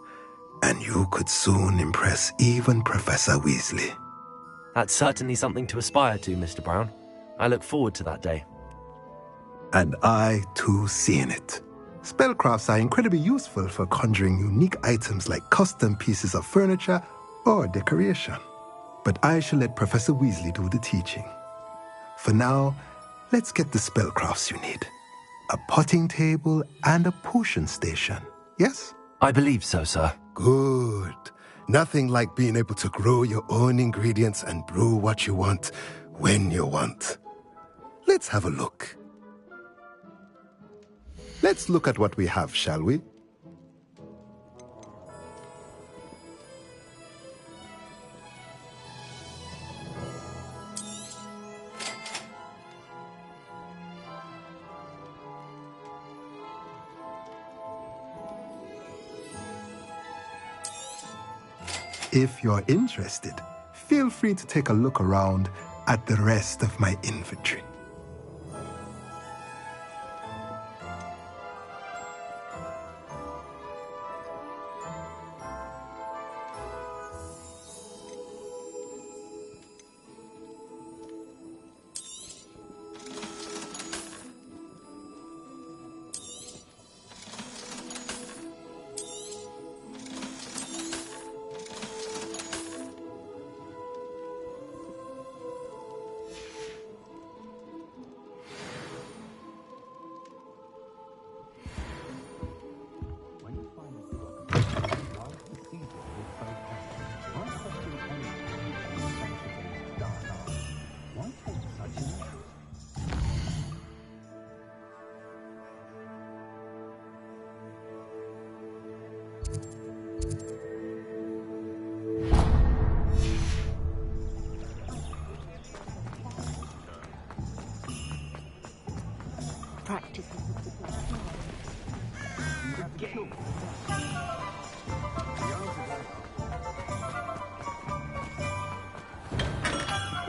and you could soon impress even Professor Weasley. That's certainly something to aspire to, Mr. Brown. I look forward to that day. And I, too, seeing it. Spellcrafts are incredibly useful for conjuring unique items like custom pieces of furniture or decoration. But I shall let Professor Weasley do the teaching. For now, let's get the spellcrafts you need. A potting table and a potion station, yes? I believe so, sir. Good. Nothing like being able to grow your own ingredients and brew what you want when you want. Let's have a look. Let's look at what we have, shall we? If you're interested, feel free to take a look around at the rest of my inventory.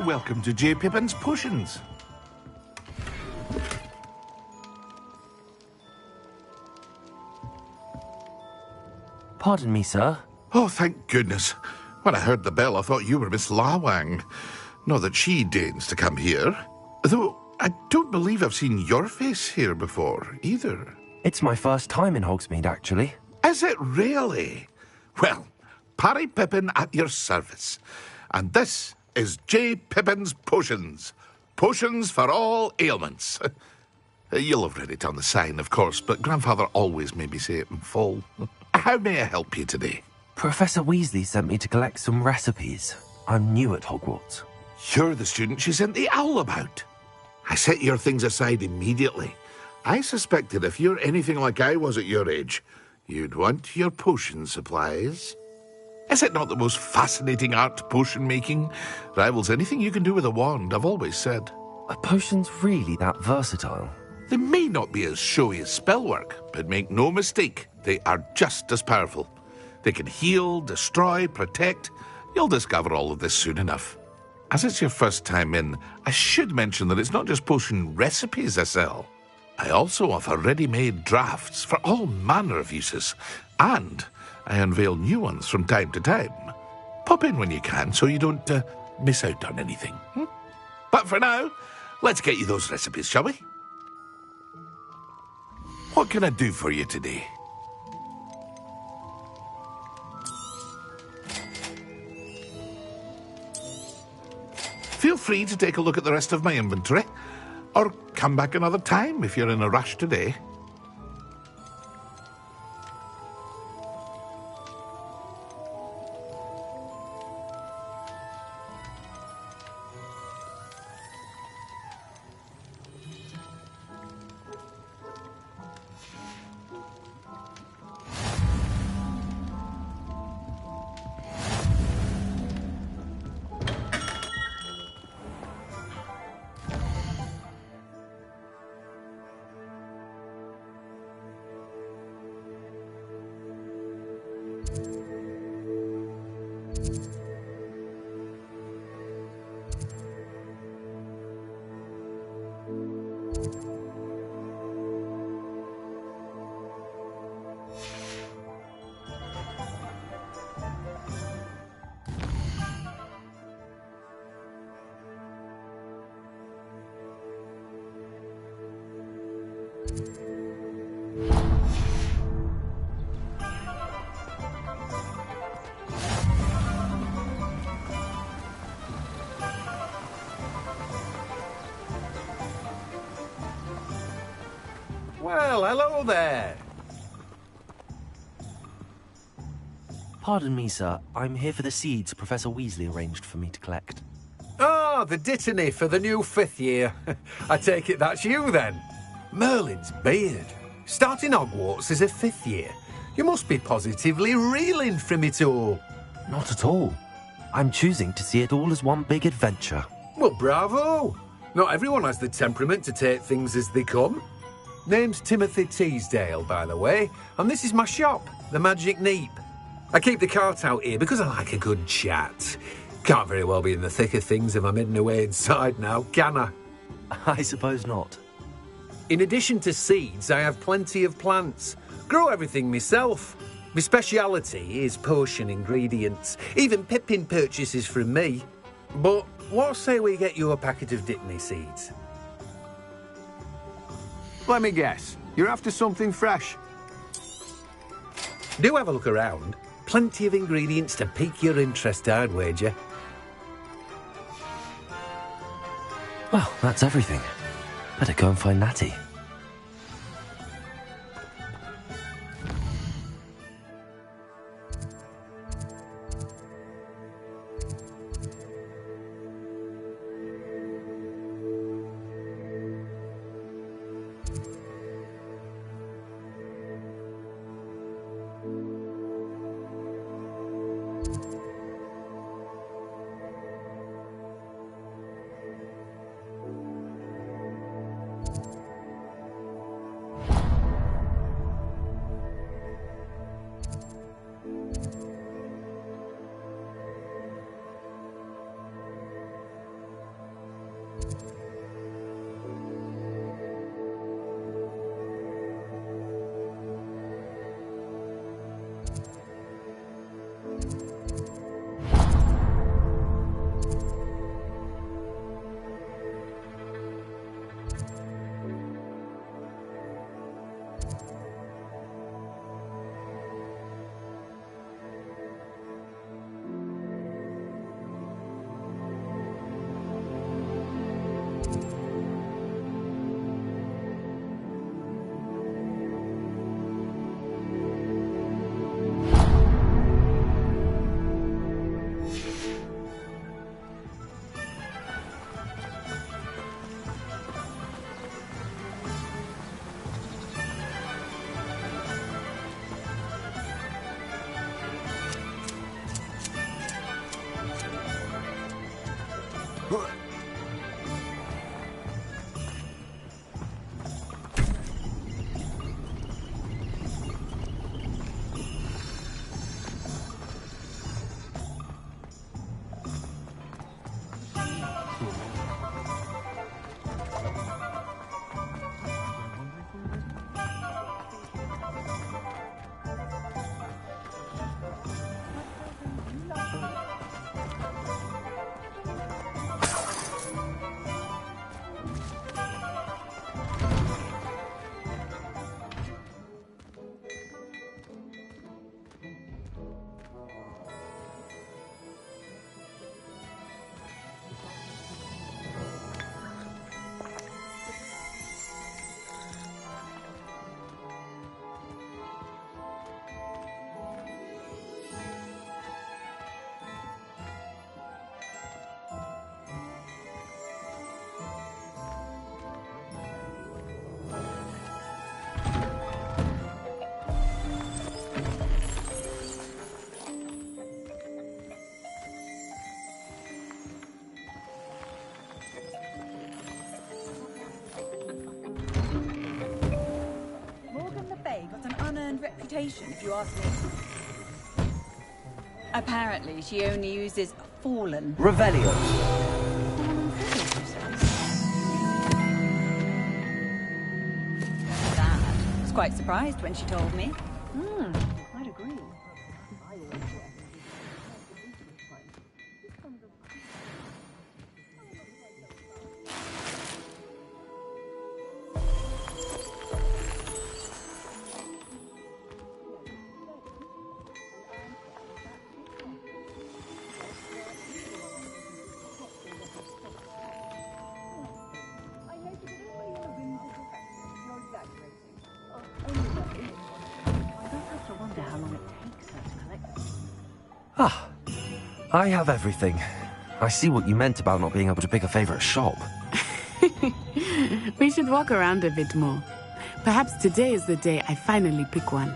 Welcome to J. Pippin's Potions. Pardon me, sir. Oh, thank goodness. When I heard the bell, I thought you were Miss Lawang. Not that she deigns to come here. Though I don't believe I've seen your face here before, either. It's my first time in Hogsmeade, actually. Is it really? Well, Parry Pippin at your service. And this is J. Pippin's Potions. Potions for all ailments. You'll have read it on the sign, of course, but Grandfather always made me say it in full. How may I help you today? Professor Weasley sent me to collect some recipes. I'm new at Hogwarts. You're the student she sent the owl about. I set your things aside immediately. I suspected if you're anything like I was at your age, you'd want your potion supplies. Is it not the most fascinating art, potion making? Rivals anything you can do with a wand, I've always said. Are potions really that versatile? They may not be as showy as spellwork, but make no mistake, they are just as powerful. They can heal, destroy, protect. You'll discover all of this soon enough. As it's your first time in, I should mention that it's not just potion recipes I sell. I also offer ready-made drafts for all manner of uses, and I unveil new ones from time to time. Pop in when you can so you don't miss out on anything. But for now, let's get you those recipes, shall we? What can I do for you today? Feel free to take a look at the rest of my inventory, or come back another time if you're in a rush today. Well, hello there. Pardon me, sir. I'm here for the seeds Professor Weasley arranged for me to collect. Ah, the dittany for the new 5th year. I take it that's you, then. Merlin's beard. Starting Hogwarts as a 5th year. You must be positively reeling from it all. Not at all. I'm choosing to see it all as one big adventure. Well, bravo. Not everyone has the temperament to take things as they come. Name's Timothy Teasdale, by the way, and this is my shop, the Magic Neep. I keep the cart out here because I like a good chat. Can't very well be in the thick of things if I'm hidden away inside now, can I? I suppose not. In addition to seeds, I have plenty of plants. Grow everything myself. My speciality is potion ingredients. Even Pippin purchases from me. But what say we get you a packet of Dittany seeds? Let me guess. You're after something fresh. Do have a look around. Plenty of ingredients to pique your interest, I'd wager. Well, that's everything. Better go and find Natty. Reputation, if you ask me. Apparently, she only uses fallen. Revelio. I was quite surprised when she told me. Quite agree. Ah, I have everything. I see what you meant about not being able to pick a favorite shop. We should walk around a bit more. Perhaps today is the day I finally pick one.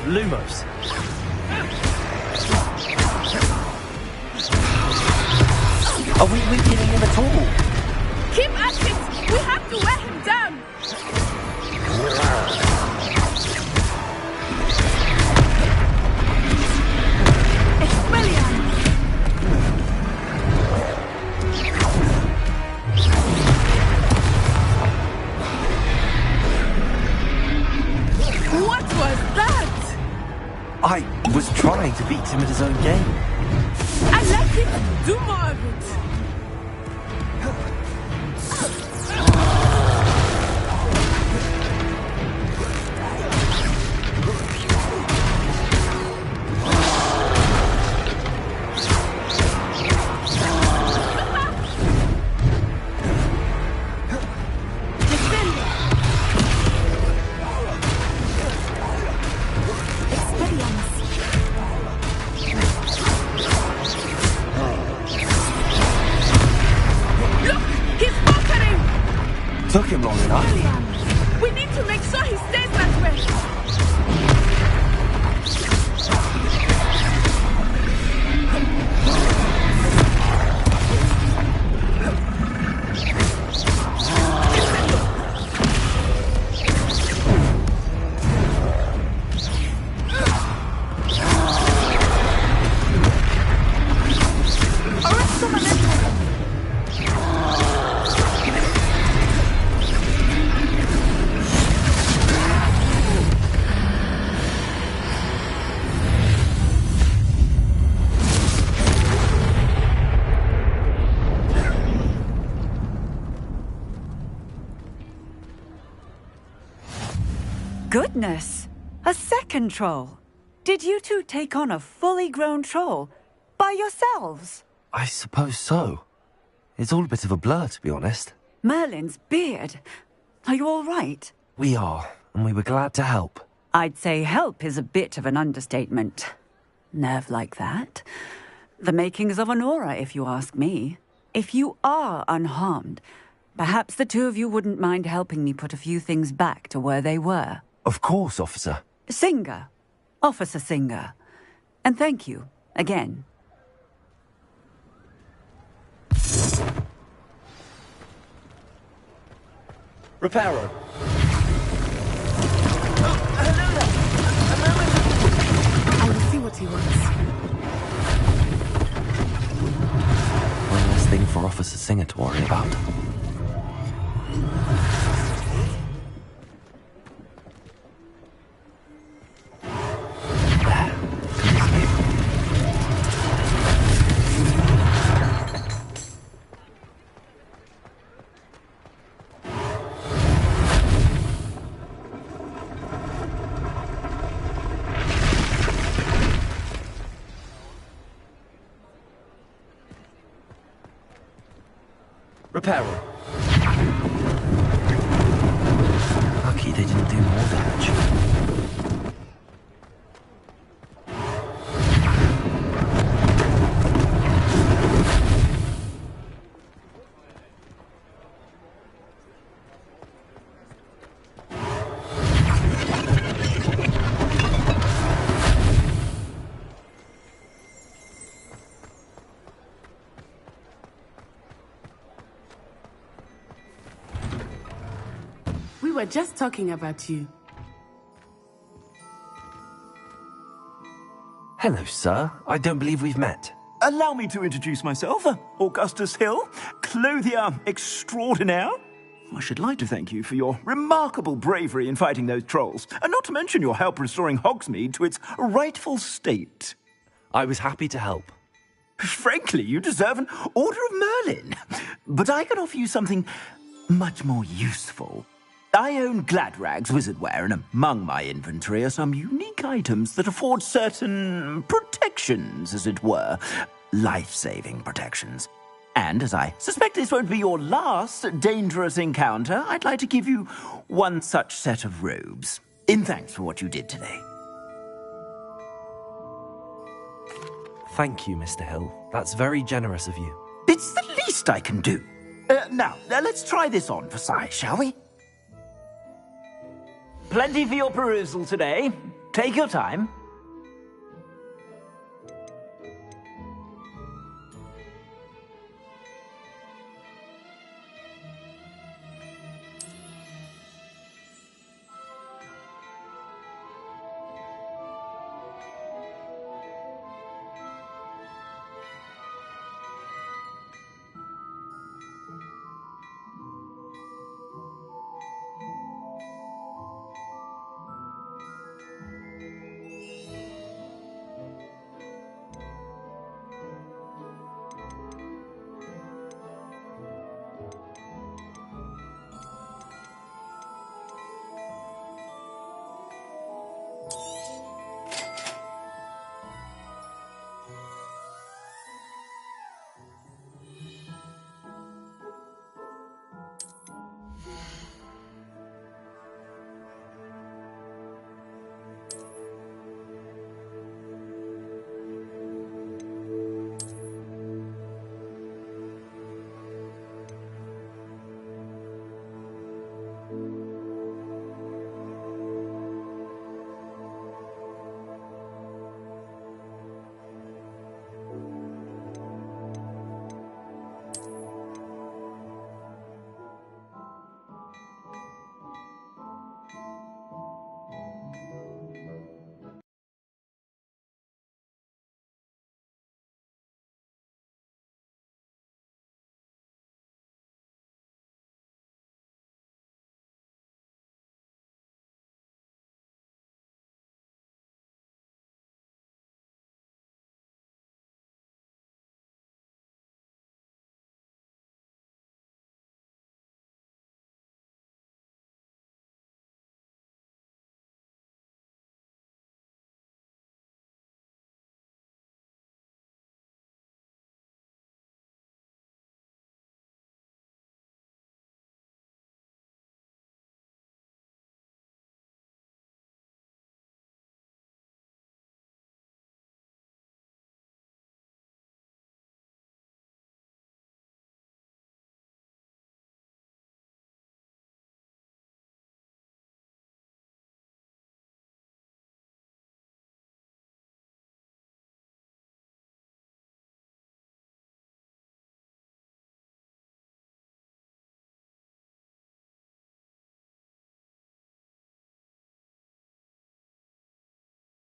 Lumos. Are we weakening him at all? Keep at it! We have to wear him down! What was that? I was trying to beat him at his own game. I let him do more of it. Goodness! A second troll! Did you two take on a fully grown troll by yourselves? I suppose so. It's all a bit of a blur, to be honest. Merlin's beard. Are you all right? We are, and we were glad to help. I'd say help is a bit of an understatement. Nerve like that. The makings of an aura, if you ask me. If you are unharmed, perhaps the two of you wouldn't mind helping me put a few things back to where they were. Of course, officer. Singer. Officer Singer. And thank you, again. Reparo. I will see what he wants. One less thing for Officer Singer to worry about. Reparo. Lucky they didn't do more damage. We were just talking about you. Hello, sir. I don't believe we've met. Allow me to introduce myself, Augustus Hill, clothier extraordinaire. I should like to thank you for your remarkable bravery in fighting those trolls, and not to mention your help restoring Hogsmeade to its rightful state. I was happy to help. Frankly, you deserve an Order of Merlin. But I can offer you something much more useful. I own Gladrag's wizardware, and among my inventory are some unique items that afford certain protections, as it were. Life-saving protections. And as I suspect this won't be your last dangerous encounter, I'd like to give you one such set of robes, in thanks for what you did today. Thank you, Mr. Hill. That's very generous of you. It's the least I can do. Now, let's try this on for size, shall we? Plenty for your perusal today. Take your time.